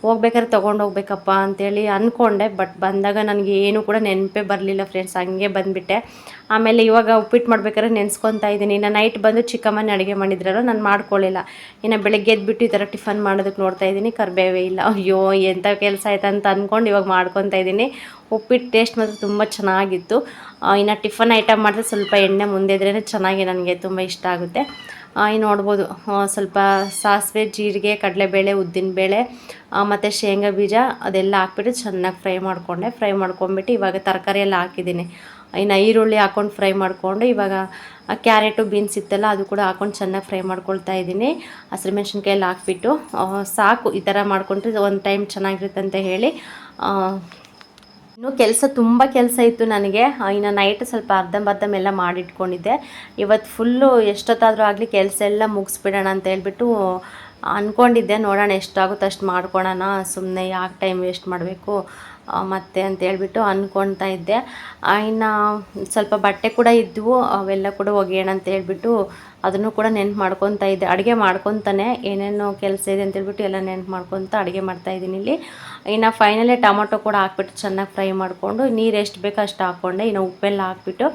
ಹೋಗ್ಬೇಕಾದ್ರೆ ತೊಗೊಂಡೋಗ್ಬೇಕಪ್ಪ ಅಂತೇಳಿ ಅಂದ್ಕೊಂಡೆ. ಬಟ್ ಬಂದಾಗ ನನಗೆ ಏನೂ ಕೂಡ ನೆನಪೇ ಬರಲಿಲ್ಲ ಫ್ರೆಂಡ್ಸ್, ಹಂಗೆ ಬಂದುಬಿಟ್ಟೆ. ಆಮೇಲೆ ಇವಾಗ ಉಪ್ಪಿಟ್ಟು ಮಾಡ್ಬೇಕಾದ್ರೆ ನೆನೆಸ್ಕೊತಾ ಇದ್ದೀನಿ. ಇನ್ನು ನೈಟ್ ಬಂದು ಚಿಕ್ಕಮ್ಮನ ಅಡುಗೆ ಮಾಡಿದ್ರಲ್ಲ, ನಾನು ಮಾಡ್ಕೊಳ್ಳಿಲ್ಲ. ಇನ್ನು ಬೆಳಗ್ಗೆ ಎದ್ಬಿಟ್ಟು ಈ ಥರ ಟಿಫನ್ ಮಾಡೋದಕ್ಕೆ ನೋಡ್ತಾ ಇದ್ದೀನಿ, ಕರಿಬೇವೇ ಇಲ್ಲ. ಅಯ್ಯೋ ಎಂಥ ಕೆಲಸ ಆಯ್ತು ಅಂತ ಅಂದ್ಕೊಂಡು ಇವಾಗ ಮಾಡ್ಕೊತಾ ಇದ್ದೀನಿ. ಉಪ್ಪಿಟ್ಟು ಟೇಸ್ಟ್ ಮಾತ್ರ ತುಂಬ ಚೆನ್ನಾಗಿತ್ತು. ಇನ್ನು ಟಿಫನ್ ಐಟಮ್ ಮಾಡಿದ್ರೆ ಸ್ವಲ್ಪ ಎಣ್ಣೆ ಮುಂದೆದ್ರೇ ಚೆನ್ನಾಗಿ ನನಗೆ ತುಂಬ ಇಷ್ಟ ಆಗುತ್ತೆ. ಇನ್ನು ನೋಡ್ಬೋದು ಸ್ವಲ್ಪ ಸಾಸಿವೆ, ಜೀರಿಗೆ, ಕಡಲೆಬೇಳೆ, ಉದ್ದಿನಬೇಳೆ ಮತ್ತು ಶೇಂಗಾ ಬೀಜ ಅದೆಲ್ಲ ಹಾಕ್ಬಿಟ್ಟು ಚೆನ್ನಾಗಿ ಫ್ರೈ ಮಾಡ್ಕೊಂಬಿಟ್ಟು ಇವಾಗ ತರಕಾರಿ ಎಲ್ಲ ಹಾಕಿದ್ದೀನಿ. ಇನ್ನು ಈರುಳ್ಳಿ ಹಾಕ್ಕೊಂಡು ಫ್ರೈ ಮಾಡಿಕೊಂಡು ಇವಾಗ ಕ್ಯಾರೆಟು, ಬೀನ್ಸ್ ಇತ್ತಲ್ಲ ಅದು ಕೂಡ ಹಾಕ್ಕೊಂಡು ಚೆನ್ನಾಗಿ ಫ್ರೈ ಮಾಡ್ಕೊಳ್ತಾ ಇದ್ದೀನಿ. ಹಸಿರುಮೆಣ್ಸಿನ್ಕಾಯಿ ಎಲ್ಲ ಹಾಕ್ಬಿಟ್ಟು ಸಾಕು. ಈ ಥರ ಮಾಡ್ಕೊಂಡ್ರೆ ಒಂದು ಟೈಮ್ ಚೆನ್ನಾಗಿರುತ್ತೆ ಅಂತ ಹೇಳಿ. ಇನ್ನು ತುಂಬ ಕೆಲಸ ಇತ್ತು ನನಗೆ. ಇನ್ನು ನೈಟ್ ಸ್ವಲ್ಪ ಅರ್ಧಂಬರ್ಧಮೆಲ್ಲ ಮಾಡಿಟ್ಕೊಂಡಿದ್ದೆ. ಇವತ್ತು ಫುಲ್ಲು ಎಷ್ಟೊತ್ತಾದರೂ ಆಗಲಿ ಕೆಲಸ ಎಲ್ಲ ಮುಗಿಸ್ಬಿಡೋಣ ಅಂತ ಹೇಳ್ಬಿಟ್ಟು ಅಂದ್ಕೊಂಡಿದ್ದೆ. ನೋಡೋಣ ಎಷ್ಟಾಗುತ್ತೋ ಅಷ್ಟು ಮಾಡ್ಕೊಳೋಣ, ಸುಮ್ಮನೆ ಯಾಕೆ ಟೈಮ್ ವೇಸ್ಟ್ ಮಾಡಬೇಕು ಮತ್ತೆ ಅಂತ ಹೇಳ್ಬಿಟ್ಟು ಅಂದ್ಕೊಳ್ತಾ ಇದ್ದೆ. ಇನ್ನು ಸ್ವಲ್ಪ ಬಟ್ಟೆ ಕೂಡ ಇದ್ದವು, ಅವೆಲ್ಲ ಕೂಡ ಒಗೆಯೋಣ ಅಂತ ಹೇಳ್ಬಿಟ್ಟು ಅದನ್ನು ಕೂಡ ನೆನ್ಪು ಮಾಡ್ಕೊತಾ ಇದ್ದೆ. ಅಡುಗೆ ಮಾಡ್ಕೊತಾನೆ ಏನೇನು ಕೆಲಸ ಇದೆ ಅಂತೇಳ್ಬಿಟ್ಟು ಎಲ್ಲ ನೆನ್ಪು ಮಾಡ್ಕೊತ ಅಡುಗೆ ಮಾಡ್ತಾಯಿದ್ದೀನಿ ಇಲ್ಲಿ. ಇನ್ನು ಫೈನಲಿ ಟೊಮೊಟೊ ಕೂಡ ಹಾಕ್ಬಿಟ್ಟು ಚೆನ್ನಾಗಿ ಫ್ರೈ ಮಾಡಿಕೊಂಡು ನೀರು ಎಷ್ಟು ಬೇಕೋ ಅಷ್ಟು ಹಾಕ್ಕೊಂಡೆ. ಇನ್ನು ಉಪ್ಪೆಲ್ಲ ಹಾಕ್ಬಿಟ್ಟು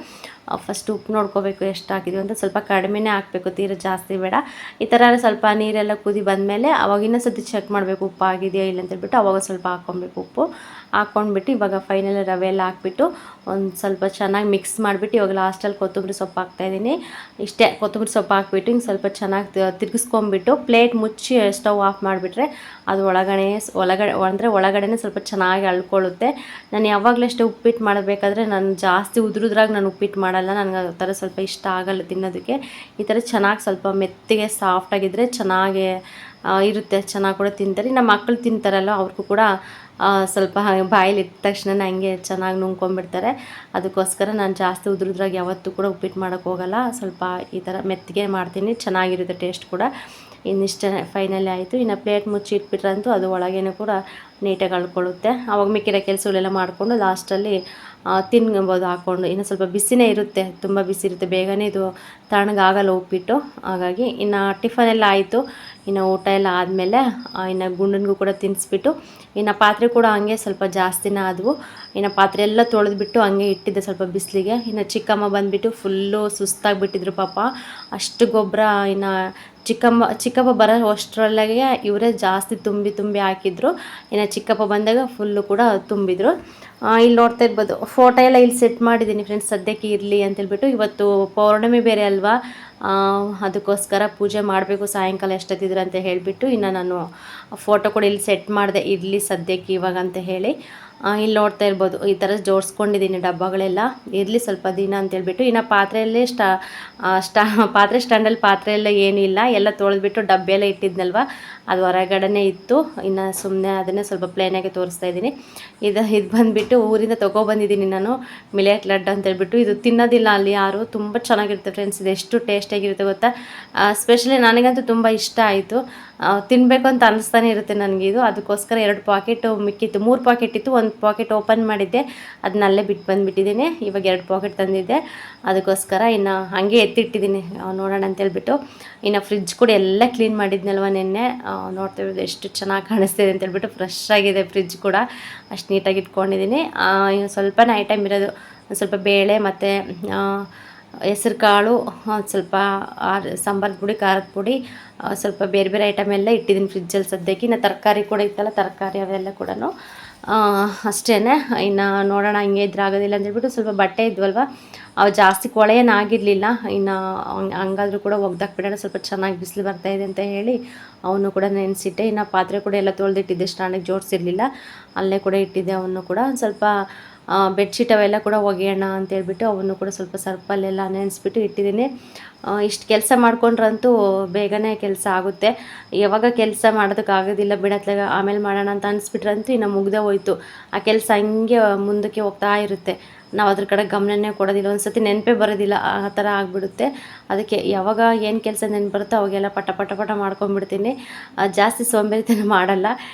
ಫಸ್ಟ್ ಉಪ್ಪು ನೋಡ್ಕೋಬೇಕು ಎಷ್ಟು ಹಾಕಿದ್ವಿ ಅಂತ. ಸ್ವಲ್ಪ ಕಡಿಮೆನೇ ಹಾಕಬೇಕು, ತೀರ ಜಾಸ್ತಿ ಬೇಡ. ಈ ಥರ ಸ್ವಲ್ಪ ನೀರೆಲ್ಲ ಕುದಿ ಬಂದಮೇಲೆ ಅವಾಗ ಇನ್ನೊಂದು ಚೆಕ್ ಮಾಡಬೇಕು ಉಪ್ಪು ಆಗಿದೆಯಾ ಇಲ್ಲ ಅಂತೇಳ್ಬಿಟ್ಟು ಅವಾಗ ಸ್ವಲ್ಪ ಹಾಕ್ಕೊಬೇಕು ಉಪ್ಪು. ಹಾಕ್ಕೊಂಡ್ಬಿಟ್ಟು ಇವಾಗ ಫೈನಲ್ ರವೆ ಎಲ್ಲ ಹಾಕ್ಬಿಟ್ಟು ಒಂದು ಸ್ವಲ್ಪ ಚೆನ್ನಾಗಿ ಮಿಕ್ಸ್ ಮಾಡಿಬಿಟ್ಟು ಇವಾಗ ಲಾಸ್ಟಲ್ಲಿ ಕೊತ್ತಂಬರಿ ಸೊಪ್ಪು ಹಾಕ್ತಾಯಿದ್ದೀನಿ. ಇಷ್ಟೇ, ಕೊತ್ತಂಬರಿ ಸೊಪ್ಪು ಹಾಕ್ಬಿಟ್ಟು ಹಿಂಗೆ ಸ್ವಲ್ಪ ಚೆನ್ನಾಗಿ ತಿರುಗಿಸ್ಕೊಂಬಿಟ್ಟು ಪ್ಲೇಟ್ ಮುಚ್ಚಿ ಸ್ಟವ್ ಆಫ್ ಮಾಡಿಬಿಟ್ರೆ ಅದು ಒಳಗಡೆ ಸ್ವಲ್ಪ ಚೆನ್ನಾಗಿ ಅಳ್ಕೊಳ್ಳುತ್ತೆ. ನಾನು ಯಾವಾಗಲೂ ಅಷ್ಟೇ ಉಪ್ಪಿಟ್ಟು ಮಾಡಬೇಕಾದ್ರೆ ನಾನು ಜಾಸ್ತಿ ಉದ್ರುದ್ರಾಗಿ ನಾನು ಉಪ್ಪಿಟ್ಟು ಮಾಡಲ್ಲ. ನನಗೆ ಆ ಥರ ಸ್ವಲ್ಪ ಇಷ್ಟ ಆಗಲ್ಲ ತಿನ್ನೋದಕ್ಕೆ. ಈ ಥರ ಚೆನ್ನಾಗಿ ಸ್ವಲ್ಪ ಮೆತ್ತಗೆ ಸಾಫ್ಟಾಗಿದ್ದರೆ ಚೆನ್ನಾಗಿ ಇರುತ್ತೆ, ಚೆನ್ನಾಗಿ ಕೂಡ ತಿಂತಾರೆ. ನಮ್ಮ ಮಕ್ಕಳು ತಿಂತಾರಲ್ಲ ಅವ್ರಿಗೂ ಕೂಡ ಸ್ವಲ್ಪ ಬಾಯಲ್ಲಿ ಇಟ್ಟ ತಕ್ಷಣ ಹಂಗೆ ಚೆನ್ನಾಗಿ ನುಂಗ್ಕೊಂಡ್ಬಿಡ್ತಾರೆ. ಅದಕ್ಕೋಸ್ಕರ ನಾನು ಜಾಸ್ತಿ ಉದ್ರುದ್ರಾಗಿ ಯಾವತ್ತೂ ಕೂಡ ಉಪ್ಪಿಟ್ಟು ಮಾಡೋಕ್ಕೆ ಹೋಗಲ್ಲ. ಸ್ವಲ್ಪ ಈ ಥರ ಮೆತ್ತಗೆ ಮಾಡ್ತೀನಿ, ಚೆನ್ನಾಗಿರುತ್ತೆ ಟೇಸ್ಟ್ ಕೂಡ. ಇನ್ನಿಷ್ಟೇ ಫೈನಲಿ ಆಯಿತು. ಇನ್ನು ಪ್ಲೇಟ್ ಮುಚ್ಚಿ ಇಟ್ಬಿಟ್ರಂತೂ ಅದು ಒಳಗೇನೂ ಕೂಡ ನೀಟಾಗಿ ಅಳ್ಕೊಳ್ಳುತ್ತೆ. ಅವಾಗ ಮಿಕ್ಕಿರೋ ಕೆಲಸಗಳೆಲ್ಲ ಮಾಡಿಕೊಂಡು ಲಾಸ್ಟಲ್ಲಿ ತಿನ್ಬೋದು ಹಾಕ್ಕೊಂಡು. ಇನ್ನು ಸ್ವಲ್ಪ ಬಿಸಿನೇ ಇರುತ್ತೆ, ತುಂಬ ಬಿಸಿ ಇರುತ್ತೆ, ಬೇಗನೆ ಇದು ತಣ್ಣಗಾಗಲ್ಲ ಉಪ್ಪಿಟ್ಟು. ಹಾಗಾಗಿ ಇನ್ನು ಟಿಫನ್ ಎಲ್ಲ ಆಯಿತು. ಇನ್ನು ಊಟ ಎಲ್ಲ ಆದಮೇಲೆ ಇನ್ನು ಗುಂಡನಿಗೂ ಕೂಡ ತಿನ್ನಿಸ್ಬಿಟ್ಟು ಇನ್ನು ಪಾತ್ರೆ ಕೂಡ ಹಂಗೆ ಸ್ವಲ್ಪ ಜಾಸ್ತಿನೇ ಆದವು. ಇನ್ನು ಪಾತ್ರೆ ಎಲ್ಲ ತೊಳೆದ್ಬಿಟ್ಟು ಹಂಗೆ ಇಟ್ಟಿದ್ದೆ ಸ್ವಲ್ಪ ಬಿಸಿಲಿಗೆ. ಇನ್ನು ಚಿಕ್ಕಮ್ಮ ಬಂದುಬಿಟ್ಟು ಫುಲ್ಲು ಸುಸ್ತಾಗಿಬಿಟ್ಟಿದ್ರು ಪಾಪ, ಅಷ್ಟು ಗೊಬ್ಬರ. ಇನ್ನು ಚಿಕ್ಕಪ್ಪ ಬರೋ ಅಷ್ಟರೊಳಗೆ ಇವರೇ ಜಾಸ್ತಿ ತುಂಬಿ ಹಾಕಿದ್ರು. ಇನ್ನು ಚಿಕ್ಕಪ್ಪ ಬಂದಾಗ ಫುಲ್ಲು ಕೂಡ ತುಂಬಿದ್ರು. ಇಲ್ಲಿ ನೋಡ್ತಾ ಇರ್ಬೋದು ಫೋಟೋ ಎಲ್ಲ ಇಲ್ಲಿ ಸೆಟ್ ಮಾಡಿದ್ದೀನಿ ಫ್ರೆಂಡ್ಸ್, ಸದ್ಯಕ್ಕೆ ಇರಲಿ ಅಂತೇಳ್ಬಿಟ್ಟು. ಇವತ್ತು ಪೌರ್ಣಮಿ ಬೇರೆ ಅಲ್ವಾ, ಅದಕ್ಕೋಸ್ಕರ ಪೂಜೆ ಮಾಡಬೇಕು ಸಾಯಂಕಾಲ ಎಷ್ಟೊತ್ತಿದ್ರು ಅಂತ ಹೇಳಿಬಿಟ್ಟು ಇನ್ನು ನಾನು ಫೋಟೋ ಕೂಡ ಇಲ್ಲಿ ಸೆಟ್ ಮಾಡಿದೆ, ಇರಲಿ ಸದ್ಯಕ್ಕೆ ಇವಾಗ ಅಂತ ಹೇಳಿ. ಇಲ್ಲಿ ನೋಡ್ತಾ ಇರ್ಬೋದು ಈ ಥರ ಜೋಡಿಸ್ಕೊಂಡಿದ್ದೀನಿ ಡಬ್ಬಗಳೆಲ್ಲ, ಇರಲಿ ಸ್ವಲ್ಪ ದಿನ ಅಂತೇಳ್ಬಿಟ್ಟು. ಇನ್ನು ಪಾತ್ರೆಯಲ್ಲೇ ಪಾತ್ರೆ ಸ್ಟ್ಯಾಂಡಲ್ಲಿ ಪಾತ್ರೆ ಎಲ್ಲ ಏನಿಲ್ಲ, ಎಲ್ಲ ತೊಳೆದ್ಬಿಟ್ಟು ಡಬ್ಬೆಲ್ಲ ಇಟ್ಟಿದ್ನಲ್ವ ಅದು ಹೊರಗಡೆನೇ ಇತ್ತು. ಇನ್ನು ಸುಮ್ಮನೆ ಅದನ್ನೇ ಸ್ವಲ್ಪ ಪ್ಲೇನಾಗಿ ತೋರಿಸ್ತಾ ಇದ್ದೀನಿ. ಇದು ಬಂದುಬಿಟ್ಟು ಊರಿಂದ ತೊಗೊಬಂದಿದ್ದೀನಿ ನಾನು, ಮಿಲೆಟ್ ಲಡ್ಡು ಅಂತೇಳ್ಬಿಟ್ಟು. ಇದು ತಿನ್ನೋದಿಲ್ಲ ಅಲ್ಲಿ ಯಾರು, ತುಂಬ ಚೆನ್ನಾಗಿರುತ್ತೆ ಫ್ರೆಂಡ್ಸ್. ಇದು ಎಷ್ಟು ಟೇಸ್ಟಾಗಿರುತ್ತೆ ಗೊತ್ತಾ. ಸ್ಪೆಷಲಿ ನನಗಂತೂ ತುಂಬ ಇಷ್ಟ ಆಯಿತು, ತಿನ್ನಬೇಕು ಅಂತ ಅನ್ನಿಸ್ತಾನೆ ಇರುತ್ತೆ ನನಗೆ ಇದು. ಅದಕ್ಕೋಸ್ಕರ 2 ಪಾಕೆಟ್ ಮಿಕ್ಕಿತ್ತು, 3 ಪಾಕೆಟ್ ಇತ್ತು, 1 ಪಾಕೆಟ್ ಓಪನ್ ಮಾಡಿದ್ದೆ, ಅದನ್ನಲ್ಲೇ ಬಿಟ್ಟು ಬಂದುಬಿಟ್ಟಿದ್ದೀನಿ. ಇವಾಗ 2 ಪಾಕೆಟ್ ತಂದಿದ್ದೆ, ಅದಕ್ಕೋಸ್ಕರ ಇನ್ನು ಹಾಗೆ ಎತ್ತಿಟ್ಟಿದ್ದೀನಿ ನೋಡೋಣ ಅಂತೇಳ್ಬಿಟ್ಟು. ಇನ್ನು ಫ್ರಿಜ್ ಕೂಡ ಎಲ್ಲ ಕ್ಲೀನ್ ಮಾಡಿದ್ನಲ್ವ ನೆನ್ನೆ, ನೋಡ್ತಿರೋದು ಎಷ್ಟು ಚೆನ್ನಾಗಿ ಕಾಣಿಸ್ತಿದೆ ಅಂತೇಳ್ಬಿಟ್ಟು. ಫ್ರೆಶ್ ಆಗಿದೆ ಫ್ರಿಜ್ ಕೂಡ, ಅಷ್ಟು ನೀಟಾಗಿ ಇಟ್ಕೊಂಡಿದ್ದೀನಿ. ಇನ್ನು ಸ್ವಲ್ಪನೇ ಐಟಮ್ ಇರೋದು, ಸ್ವಲ್ಪ ಬೇಳೆ ಮತ್ತು ಹೆಸ್ರು ಕಾಳು, ಸ್ವಲ್ಪ ಸಾಂಬಾರು ಪುಡಿ, ಖಾರದ ಪುಡಿ, ಸ್ವಲ್ಪ ಬೇರೆ ಐಟಮ್ ಎಲ್ಲ ಇಟ್ಟಿದ್ದೀನಿ ಫ್ರಿಜ್ಜಲ್ಲಿ ಸದ್ಯಕ್ಕೆ. ಇನ್ನು ತರಕಾರಿ ಕೂಡ ಇತ್ತಲ್ಲ, ತರಕಾರಿ ಅವೆಲ್ಲ ಕೂಡ ಅಷ್ಟೇ. ಇನ್ನು ನೋಡೋಣ ಹಿಂಗೆ ಇದ್ರೆ ಆಗೋದಿಲ್ಲ ಅಂತೇಳ್ಬಿಟ್ಟು ಸ್ವಲ್ಪ ಬಟ್ಟೆ ಇದ್ವಲ್ವ ಅವು ಜಾಸ್ತಿ ಕೊಳೆ ಏನಾಗಿರಲಿಲ್ಲ. ಇನ್ನು ಹಂಗಾದ್ರೂ ಕೂಡ ಒಗ್ದಾಕ್ಬಿಡೋಣ, ಸ್ವಲ್ಪ ಚೆನ್ನಾಗಿ ಬಿಸಿಲು ಬರ್ತಾಯಿದೆ ಅಂತ ಹೇಳಿ ಅವನು ಕೂಡ ನೆನೆಸಿಟ್ಟೆ. ಇನ್ನು ಪಾತ್ರೆ ಕೂಡ ಎಲ್ಲ ತೊಳೆದಿಟ್ಟಿದ್ದೆ, ಸ್ಟ್ಯಾಂಡಿಗೆ ಜೋಡಿಸಿರಲಿಲ್ಲ, ಅಲ್ಲೇ ಕೂಡ ಇಟ್ಟಿದ್ದೆ. ಅವನು ಕೂಡ ಸ್ವಲ್ಪ ಬೆಡ್ಶೀಟ್ ಅವೆಲ್ಲ ಕೂಡ ಒಗೆಯೋಣ ಅಂತೇಳ್ಬಿಟ್ಟು ಅವನ್ನು ಕೂಡ ಸ್ವಲ್ಪ ಸರ್ಪಲ್ಲೆಲ್ಲ ನೆನೆಸ್ಬಿಟ್ಟು ಇಟ್ಟಿದ್ದೀನಿ. ಇಷ್ಟು ಕೆಲಸ ಮಾಡ್ಕೊಂಡ್ರಂತೂ ಬೇಗನೆ ಕೆಲಸ ಆಗುತ್ತೆ. ಯಾವಾಗ ಕೆಲಸ ಮಾಡೋದಕ್ಕಾಗೋದಿಲ್ಲ ಬಿಡತ್ಲಾಗ ಆಮೇಲೆ ಮಾಡೋಣ ಅಂತ ಅನಿಸ್ಬಿಟ್ರಂತೂ ಇನ್ನು ಮುಗ್ದೇ ಹೋಯ್ತು. ಆ ಕೆಲಸ ಹಂಗೆ ಮುಂದಕ್ಕೆ ಹೋಗ್ತಾ ಇರುತ್ತೆ. ನಾವು ಅದ್ರ ಕಡೆ ಗಮನನೇ ಕೊಡೋದಿಲ್ಲ. ಒಂದು ಸತಿ ನೆನಪೇ ಬರೋದಿಲ್ಲ, ಆ ಥರ ಆಗಿಬಿಡುತ್ತೆ. ಅದಕ್ಕೆ ಯಾವಾಗ ಏನು ಕೆಲಸ ನೆನಪು ಬರುತ್ತೋ ಅವಾಗೆಲ್ಲ ಪಟ ಪಟ ಪಟ ಮಾಡ್ಕೊಂಡ್ಬಿಡ್ತೀನಿ. ಜಾಸ್ತಿ ಸೋಂಬೇರಿತನ ಮಾಡಲ್ಲ.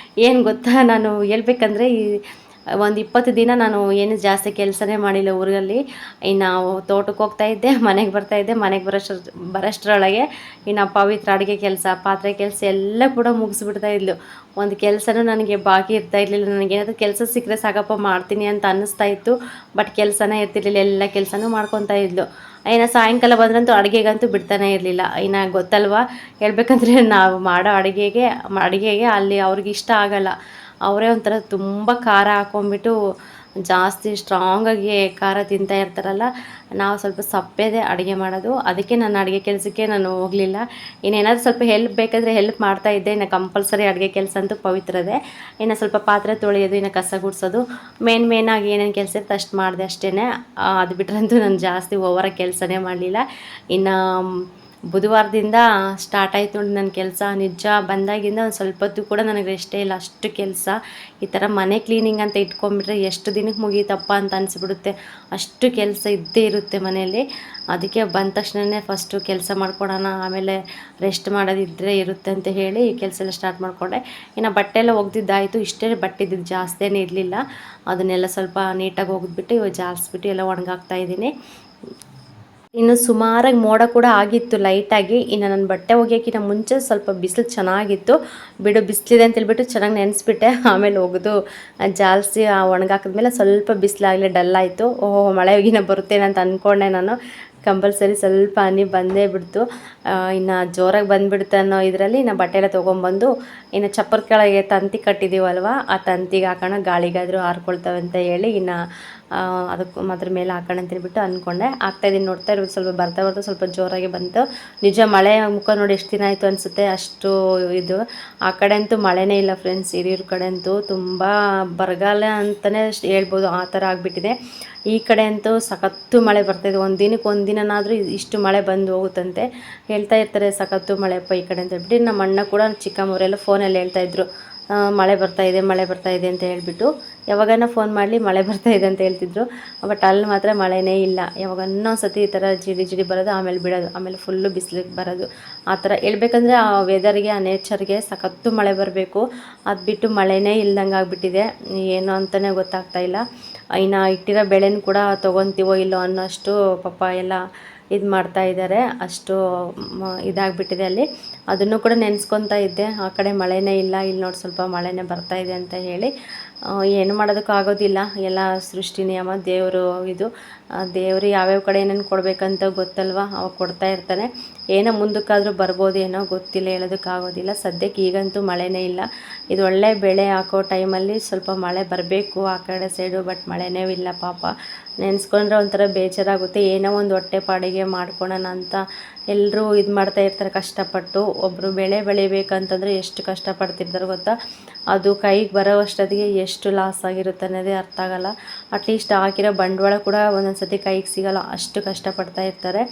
ಏನು ಗೊತ್ತಾ, ನಾನು ಹೇಳ್ಬೇಕಂದ್ರೆ ಈ ಒಂದು 20 ದಿನ ನಾನು ಏನು ಜಾಸ್ತಿ ಕೆಲಸನೇ ಮಾಡಿಲ್ಲ ಊರಲ್ಲಿ. ಇನ್ನು ತೋಟಕ್ಕೆ ಹೋಗ್ತಾಯಿದ್ದೆ, ಮನೆಗೆ ಬರ್ತಾಯಿದ್ದೆ. ಮನೆಗೆ ಬರೋಷ್ಟರೊಳಗೆ ಇನ್ನು ಪವಿತ್ರ ಅಡುಗೆ ಕೆಲಸ, ಪಾತ್ರೆ ಕೆಲಸ ಎಲ್ಲ ಕೂಡ ಮುಗಿಸ್ಬಿಡ್ತಾ ಇದ್ಲು. ಒಂದು ಕೆಲಸನೂ ನನಗೆ ಬಾಕಿ ಇರ್ತಾ ಇರಲಿಲ್ಲ. ನನಗೇನಾದರೂ ಕೆಲಸ ಸಿಕ್ಕರೆ ಸಾಕಪ್ಪ ಮಾಡ್ತೀನಿ ಅಂತ ಅನ್ನಿಸ್ತಾ ಇತ್ತು. ಬಟ್ ಕೆಲಸನೇ ಇರ್ತಿರ್ಲಿಲ್ಲ, ಎಲ್ಲ ಕೆಲಸನೂ ಮಾಡ್ಕೊತಾ ಇದ್ಲು. ಇನ್ನು ಸಾಯಂಕಾಲ ಬಂದ್ರಂತೂ ಅಡುಗೆಗಂತೂ ಬಿಡ್ತಾನೆ ಇರಲಿಲ್ಲ. ಇನ್ನು ಗೊತ್ತಲ್ವ, ಹೇಳ್ಬೇಕಂದ್ರೆ ನಾವು ಮಾಡೋ ಅಡುಗೆಗೆ ಅಲ್ಲಿ ಅವ್ರಿಗೆ ಇಷ್ಟ ಆಗಲ್ಲ. ಅವರೇ ಒಂಥರ ತುಂಬ ಖಾರ ಹಾಕ್ಕೊಂಬಿಟ್ಟು ಜಾಸ್ತಿ ಸ್ಟ್ರಾಂಗಾಗಿ ಖಾರ ತಿಂತಾ ಇರ್ತಾರಲ್ಲ. ನಾವು ಸ್ವಲ್ಪ ಸಪ್ಪೆದೇ ಅಡುಗೆ ಮಾಡೋದು. ಅದಕ್ಕೆ ನನ್ನ ಅಡುಗೆ ಕೆಲಸಕ್ಕೆ ನಾನು ಹೋಗಲಿಲ್ಲ. ಇನ್ನೇನಾದರೂ ಸ್ವಲ್ಪ ಹೆಲ್ಪ್ ಬೇಕಾದರೆ ಹೆಲ್ಪ್ ಮಾಡ್ತಾಯಿದ್ದೆ. ಇನ್ನು ಕಂಪಲ್ಸರಿ ಅಡುಗೆ ಕೆಲಸ ಅಂತೂ ಪವಿತ್ರದೆ. ಇನ್ನು ಸ್ವಲ್ಪ ಪಾತ್ರೆ ತೊಳೆಯೋದು, ಇನ್ನು ಕಸ ಗುಡಿಸೋದು, ಮೇನಾಗಿ ಏನೇನು ಕೆಲಸ ಇರುತ್ತೆ ಅಷ್ಟು ಮಾಡಿದೆ ಅಷ್ಟೇ. ಅದು ಬಿಟ್ರಂತೂ ನಾನು ಜಾಸ್ತಿ ಓವರಾಗಿ ಕೆಲಸನೇ ಮಾಡಲಿಲ್ಲ. ಇನ್ನು ಬುಧವಾರದಿಂದ ಸ್ಟಾರ್ಟ್ ಆಯಿತು ನೋಡಿ ನನ್ನ ಕೆಲಸ. ನಿಜ ಬಂದಾಗಿಂದ ಒಂದು ಸ್ವಲ್ಪ ಹೊತ್ತು ಕೂಡ ನನಗೆ ರೆಸ್ಟೇ ಇಲ್ಲ, ಅಷ್ಟು ಕೆಲಸ. ಈ ಥರ ಮನೆ ಕ್ಲೀನಿಂಗ್ ಅಂತ ಇಟ್ಕೊಂಡ್ಬಿಟ್ರೆ ಎಷ್ಟು ದಿನಕ್ಕೆ ಮುಗೀತಪ್ಪ ಅಂತ ಅನಿಸ್ಬಿಡುತ್ತೆ. ಅಷ್ಟು ಕೆಲಸ ಇದ್ದೇ ಇರುತ್ತೆ ಮನೆಯಲ್ಲಿ. ಅದಕ್ಕೆ ಬಂದ ತಕ್ಷಣವೇ ಫಸ್ಟು ಕೆಲಸ ಮಾಡ್ಕೊಳೋಣ, ಆಮೇಲೆ ರೆಸ್ಟ್ ಮಾಡೋದಿದ್ದರೆ ಇರುತ್ತೆ ಅಂತ ಹೇಳಿ ಕೆಲಸ ಎಲ್ಲ ಸ್ಟಾರ್ಟ್ ಮಾಡಿಕೊಂಡೆ. ಇನ್ನು ಬಟ್ಟೆ ಎಲ್ಲ ಒಗ್ದಿದ್ದಾಯಿತು. ಇಷ್ಟೇ ಬಟ್ಟೆ ಇದ್ದಿದ್ದು ಜಾಸ್ತಿನೇ ಇರಲಿಲ್ಲ. ಅದನ್ನೆಲ್ಲ ಸ್ವಲ್ಪ ನೀಟಾಗಿ ಒಗೆದ್ಬಿಟ್ಟು ಇವಾಗ ಜಾಲಿಸ್ಬಿಟ್ಟು ಎಲ್ಲ ಒಣಗಾಕ್ತಾಯಿದ್ದೀನಿ. ಇನ್ನು ಸುಮಾರಾಗಿ ಮೋಡ ಕೂಡ ಆಗಿತ್ತು ಲೈಟಾಗಿ. ಇನ್ನು ನನ್ನ ಬಟ್ಟೆ ಒಗೆಯೋಕ್ಕಿಂತ ಮುಂಚೆ ಸ್ವಲ್ಪ ಬಿಸಿಲು ಚೆನ್ನಾಗಿತ್ತು. ಬಿಡು ಬಿಸಿಲಿದೆ ಅಂತೇಳ್ಬಿಟ್ಟು ಚೆನ್ನಾಗಿ ನೆನೆಸ್ಬಿಟ್ಟೆ. ಆಮೇಲೆ ಒಗೆದು ಜಾಲಿಸಿ ಒಣಗಾಕಿದ್ಮೇಲೆ ಸ್ವಲ್ಪ ಬಿಸಿಲಾಗಲೇ ಡಲ್ ಆಯಿತು. ಓಹೋ, ಮಳೆ ಹೋಗಿನ ಬರುತ್ತೇನೆ ಅಂತ ಅಂದ್ಕೊಂಡೆ ನಾನು. ಕಂಪಲ್ಸರಿ ಸ್ವಲ್ಪ ಹನಿ ಬಂದೇ ಬಿಡ್ತು. ಇನ್ನು ಜೋರಾಗಿ ಬಂದುಬಿಡುತ್ತೆ ಅನ್ನೋ ಇದರಲ್ಲಿ ಇನ್ನು ಬಟ್ಟೆ ಎಲ್ಲ ತೊಗೊಂಬಂದು ಇನ್ನು ಚಪ್ಪರ ಕೆಳಗೆ ತಂತಿ ಕಟ್ಟಿದ್ದೀವಲ್ವ, ಆ ತಂತಿಗೆ ಹಾಕೋಣ, ಗಾಳಿಗಾದರೂ ಹಾರ್ಕೊಳ್ತವೆ ಅಂತ ಹೇಳಿ ಇನ್ನು ಅದಕ್ಕೆ ಅದ್ರ ಮೇಲೆ ಹಾಕೋಣ ಅಂತೇಳ್ಬಿಟ್ಟು ಅಂದ್ಕೊಂಡೆ. ಆಗ್ತಾಯಿದ್ದೀನಿ, ನೋಡ್ತಾ ಇರ್ಬೋದು. ಸ್ವಲ್ಪ ಬರ್ತಾ ಸ್ವಲ್ಪ ಜೋರಾಗಿ ಬಂತು. ನಿಜ ಮಳೆ ಮುಖ ನೋಡಿ ಎಷ್ಟು ದಿನ ಆಯಿತು ಅನಿಸುತ್ತೆ, ಅಷ್ಟು ಇದು. ಆ ಕಡೆ ಅಂತೂ ಮಳೆನೇ ಇಲ್ಲ ಫ್ರೆಂಡ್ಸ್. ಹಿರಿಯೂರ ಕಡೆ ಅಂತೂ ತುಂಬ ಬರಗಾಲ ಅಂತಲೇ ಹೇಳ್ಬೋದು, ಆ ಥರ ಆಗಿಬಿಟ್ಟಿದೆ. ಈ ಕಡೆ ಅಂತೂ ಸಖತ್ತು ಮಳೆ ಬರ್ತಾಯಿದೆ. ಒಂದು ದಿನನಾದರೂ ಇಷ್ಟು ಮಳೆ ಬಂದು ಹೋಗುತ್ತಂತೆ ಹೇಳ್ತಾ ಇರ್ತಾರೆ. ಸಖತ್ತು ಮಳೆಪ್ಪ ಈ ಕಡೆ ಅಂತ ಹೇಳ್ಬಿಟ್ಟು ನಮ್ಮ ಅಣ್ಣ ಕೂಡ ಚಿಕ್ಕಮ್ಮವರೆಲ್ಲ ಫೋನಲ್ಲಿ ಹೇಳ್ತಾಯಿದ್ರು, ಮಳೆ ಬರ್ತಾಯಿದೆ ಅಂತ ಹೇಳ್ಬಿಟ್ಟು. ಯಾವಾಗನ್ನ ಫೋನ್ ಮಾಡಲಿ ಮಳೆ ಬರ್ತಾಯಿದೆ ಅಂತ ಹೇಳ್ತಿದ್ರು. ಬಟ್ ಅಲ್ಲಿ ಮಾತ್ರ ಮಳೆನೇ ಇಲ್ಲ. ಯಾವಾಗನ್ನೋ ಸತಿ ಈ ಥರ ಜಿಡಿ ಬರೋದು, ಆಮೇಲೆ ಬಿಡೋದು, ಆಮೇಲೆ ಫುಲ್ಲು ಬಿಸಿಲಿಗೆ ಬರೋದು. ಆ ಥರ ಹೇಳ್ಬೇಕಂದ್ರೆ ಆ ವೆದರ್ಗೆ, ಆ ನೇಚರ್ಗೆ ಸಖತ್ತು ಮಳೆ ಬರಬೇಕು. ಅದು ಬಿಟ್ಟು ಮಳೆನೇ ಇಲ್ದಂಗೆ ಆಗಿಬಿಟ್ಟಿದೆ. ಏನು ಅಂತಲೇ ಗೊತ್ತಾಗ್ತಾಯಿಲ್ಲ. ಇನ್ನು ಇಟ್ಟಿರೋ ಬೆಳೆನೂ ಕೂಡ ತೊಗೊತೀವೋ ಇಲ್ಲೋ ಅನ್ನೋಷ್ಟು ಪಾಪ ಎಲ್ಲ ಇದು ಮಾಡ್ತಾ ಇದ್ದಾರೆ. ಅಷ್ಟು ಇದಾಗಿಬಿಟ್ಟಿದೆ ಅಲ್ಲಿ. ಅದನ್ನು ಕೂಡ ನೆನೆಸ್ಕೊತಾ ಇದ್ದೆ. ಆ ಕಡೆ ಮಳೆನೇ ಇಲ್ಲ, ಇಲ್ಲಿ ನೋಡಿ ಸ್ವಲ್ಪ ಮಳೆನೇ ಬರ್ತಾಯಿದೆ ಅಂತ ಹೇಳಿ. ಏನು ಮಾಡೋದಕ್ಕಾಗೋದಿಲ್ಲ. ಎಲ್ಲ ಸೃಷ್ಟಿ ನಿಯಮ, ದೇವರು ಇದು. ದೇವರು ಯಾವ್ಯಾವ ಕಡೆ ಏನೇನು ಕೊಡಬೇಕಂತ ಗೊತ್ತಲ್ವ, ಅವಾಗ ಕೊಡ್ತಾ ಇರ್ತಾನೆ. ಏನೋ ಮುಂದಕ್ಕಾದರೂ ಬರ್ಬೋದು, ಏನೋ ಗೊತ್ತಿಲ್ಲ, ಹೇಳೋದಕ್ಕಾಗೋದಿಲ್ಲ. ಸದ್ಯಕ್ಕೆ ಈಗಂತೂ ಮಳೆನೇ ಇಲ್ಲ. ಇದು ಒಳ್ಳೆ ಬೆಳೆ ಹಾಕೋ ಟೈಮಲ್ಲಿ ಸ್ವಲ್ಪ ಮಳೆ ಬರಬೇಕು ಆ ಕಡೆ ಸೈಡು. ಬಟ್ ಮಳೆನೇ ಇಲ್ಲ ಪಾಪ. ನೆನೆಸ್ಕೊಂಡ್ರೆ ಒಂಥರ ಬೇಜಾರಾಗುತ್ತೆ. ಏನೋ ಒಂದು ಹೊಟ್ಟೆ ಪಾಡಿಗೆ ಮಾಡ್ಕೊಳೋಣ ಅಂತ ಎಲ್ಲರೂ ಇದು ಮಾಡ್ತಾ ಇರ್ತಾರೆ ಕಷ್ಟಪಟ್ಟು. ಒಬ್ಬರು ಬೆಳೆ ಬೆಳಿಬೇಕಂತಂದರೆ ಎಷ್ಟು ಕಷ್ಟಪಡ್ತಿರ್ತಾರೆ ಗೊತ್ತಾ. ಅದು ಕೈಗೆ ಬರೋ ಅಷ್ಟೊತ್ತಿಗೆ ಎಷ್ಟು ಲಾಸ್ ಆಗಿರುತ್ತೆ ಅನ್ನೋದೇ ಅರ್ಥ ಆಗೋಲ್ಲ. ಅಟ್ಲೀಸ್ಟ್ ಹಾಕಿರೋ ಬಂಡವಾಳ ಕೂಡ ಒಂದೊಂದು ಸತಿ ಕೈಗೆ ಸಿಗೋಲ್ಲ, ಅಷ್ಟು ಕಷ್ಟಪಡ್ತಾ ಇರ್ತಾರೆ.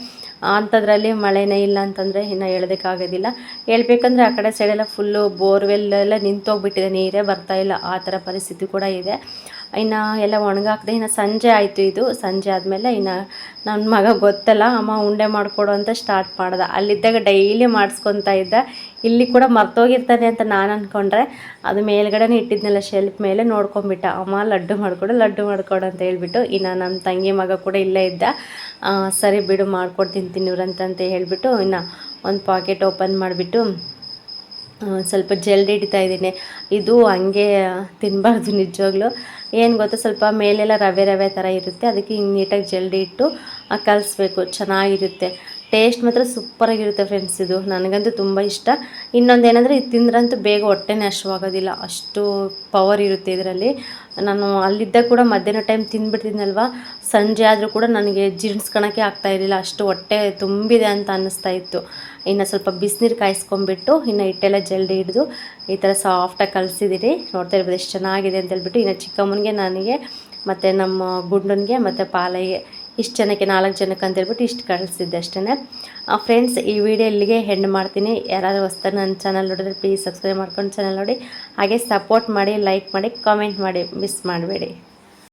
ಅಂಥದ್ರಲ್ಲಿ ಮಳೆನೇ ಇಲ್ಲ ಅಂತಂದರೆ ಇನ್ನು ಹೇಳೋದಕ್ಕಾಗೋದಿಲ್ಲ. ಹೇಳ್ಬೇಕಂದ್ರೆ ಆ ಕಡೆ ಸೈಡೆಲ್ಲ ಫುಲ್ಲು ಬೋರ್ವೆಲ್ಲೆಲ್ಲ ನಿಂತೋಗ್ಬಿಟ್ಟಿದೆ, ನೀರೇ ಬರ್ತಾಯಿಲ್ಲ. ಆ ಥರ ಪರಿಸ್ಥಿತಿ ಕೂಡ ಇದೆ. ಇನ್ನು ಎಲ್ಲ ಒಣಗಾಕಿದೆ. ಇನ್ನು ಸಂಜೆ ಆಯಿತು. ಇದು ಸಂಜೆ ಆದಮೇಲೆ ಇನ್ನು ನನ್ನ ಮಗ ಗೊತ್ತಲ್ಲ, ಅಮ್ಮ ಉಂಡೆ ಮಾಡಿಕೊಡು ಅಂತ ಸ್ಟಾರ್ಟ್ ಮಾಡ್ದೆ. ಅಲ್ಲಿದ್ದಾಗ ಡೈಲಿ ಮಾಡಿಸ್ಕೊತಾ ಇದ್ದ. ಇಲ್ಲಿ ಕೂಡ ಮರ್ತೋಗಿರ್ತಾನೆ ಅಂತ ನಾನು ಅಂದ್ಕೊಂಡ್ರೆ, ಅದು ಮೇಲ್ಗಡೆನೇ ಇಟ್ಟಿದ್ನಲ್ಲ ಶೆಲ್ಫ್ ಮೇಲೆ, ನೋಡ್ಕೊಂಬಿಟ್ಟ. ಅಮ್ಮ ಲಡ್ಡು ಮಾಡಿಕೊಡು ಅಂತ ಹೇಳ್ಬಿಟ್ಟು. ಇನ್ನು ನನ್ನ ತಂಗಿ ಮಗ ಕೂಡ ಇಲ್ಲೇ ಇದ್ದ. ಸರಿ ಬಿಡು ಮಾಡ್ಕೊಡ್ತೀನಿ ತಿನ್ನೂರಂತ ಹೇಳ್ಬಿಟ್ಟು ಇನ್ನು ಒಂದು ಪಾಕೆಟ್ ಓಪನ್ ಮಾಡಿಬಿಟ್ಟು ಸ್ವಲ್ಪ ಜಲ್ದಿ ಹಿಡಿತಾ ಇದ್ದೀನಿ. ಇದು ಹಂಗೆ ತಿನ್ನಬಾರ್ದು ನಿಜವಾಗ್ಲೂ. ಏನು ಗೊತ್ತಾ, ಸ್ವಲ್ಪ ಮೇಲೆಲ್ಲ ರವೆ ಥರ ಇರುತ್ತೆ. ಅದಕ್ಕೆ ಹಿಂಗೆ ನೀಟಾಗಿ ಜಲ್ದಿ ಇಟ್ಟು ಕಲಿಸ್ಬೇಕು, ಚೆನ್ನಾಗಿರುತ್ತೆ. ಟೇಸ್ಟ್ ಮಾತ್ರ ಸೂಪರಾಗಿರುತ್ತೆ ಫ್ರೆಂಡ್ಸ್. ಇದು ನನಗಂತೂ ತುಂಬ ಇಷ್ಟ. ಇನ್ನೊಂದೇನೆಂದರೆ ಇದು ತಿಂದ್ರಂತೂ ಬೇಗ ಹೊಟ್ಟೆನೇ ಹಸಿವಾಗೋದಿಲ್ಲ, ಅಷ್ಟು ಪವರ್ ಇರುತ್ತೆ ಇದರಲ್ಲಿ. ನಾನು ಅಲ್ಲಿದ್ದಾಗ ಕೂಡ ಮಧ್ಯಾಹ್ನ ಟೈಮ್ ತಿಂದ್ಬಿಡ್ತಿದ್ನಲ್ವ, ಸಂಜೆ ಆದರೂ ಕೂಡ ನನಗೆ ಜೀರ್ಣಿಸ್ಕೊಳಕ್ಕೆ ಆಗ್ತಾಯಿರಲಿಲ್ಲ, ಅಷ್ಟು ಹೊಟ್ಟೆ ತುಂಬಿದೆ ಅಂತ ಅನ್ನಿಸ್ತಾ ಇತ್ತು. ಇನ್ನು ಸ್ವಲ್ಪ ಬಿಸಿನೀರು ಕಾಯಿಸ್ಕೊಂಬಿಟ್ಟು ಇನ್ನು ಹಿಟ್ಟೆಲ್ಲ ಜಲ್ದಿ ಹಿಡಿದು ಈ ಥರ ಸಾಫ್ಟಾಗಿ ಕಲಿಸಿದ್ದೀನಿ. ನೋಡ್ತಾ ಇರ್ಬೋದು ಎಷ್ಟು ಚೆನ್ನಾಗಿದೆ ಅಂತ ಹೇಳ್ಬಿಟ್ಟು. ಇನ್ನು ಚಿಕ್ಕಮ್ಮನಿಗೆ ನನಗೆ ಮತ್ತು ನಮ್ಮ ಗುಂಡನಿಗೆ ಮತ್ತು ಪಾಲಯ್ಯ ಇಷ್ಟು ಜನಕ್ಕೆ 4 ಜನಕ್ಕೆ ಅಂತೇಳ್ಬಿಟ್ಟು ಇಷ್ಟು ಕಳಿಸಿದ್ದೆ ಅಷ್ಟೇ. ಫ್ರೆಂಡ್ಸ್, ಈ ವಿಡಿಯೋ ಇಲ್ಲಿಗೆ ಹೆಣ್ಣು ಮಾಡ್ತೀನಿ. ಯಾರಾದರೂ ಹೊಸ್ದಾಗಿ ನನ್ನ ಚಾನಲ್ ನೋಡಿದ್ರೆ ಪ್ಲೀಸ್ ಸಬ್ಸ್ಕ್ರೈಬ್ ಮಾಡ್ಕೊಂಡು ಚಾನಲ್ ನೋಡಿ, ಹಾಗೆ ಸಪೋರ್ಟ್ ಮಾಡಿ, ಲೈಕ್ ಮಾಡಿ, ಕಾಮೆಂಟ್ ಮಾಡಿ, ಮಿಸ್ ಮಾಡಬೇಡಿ.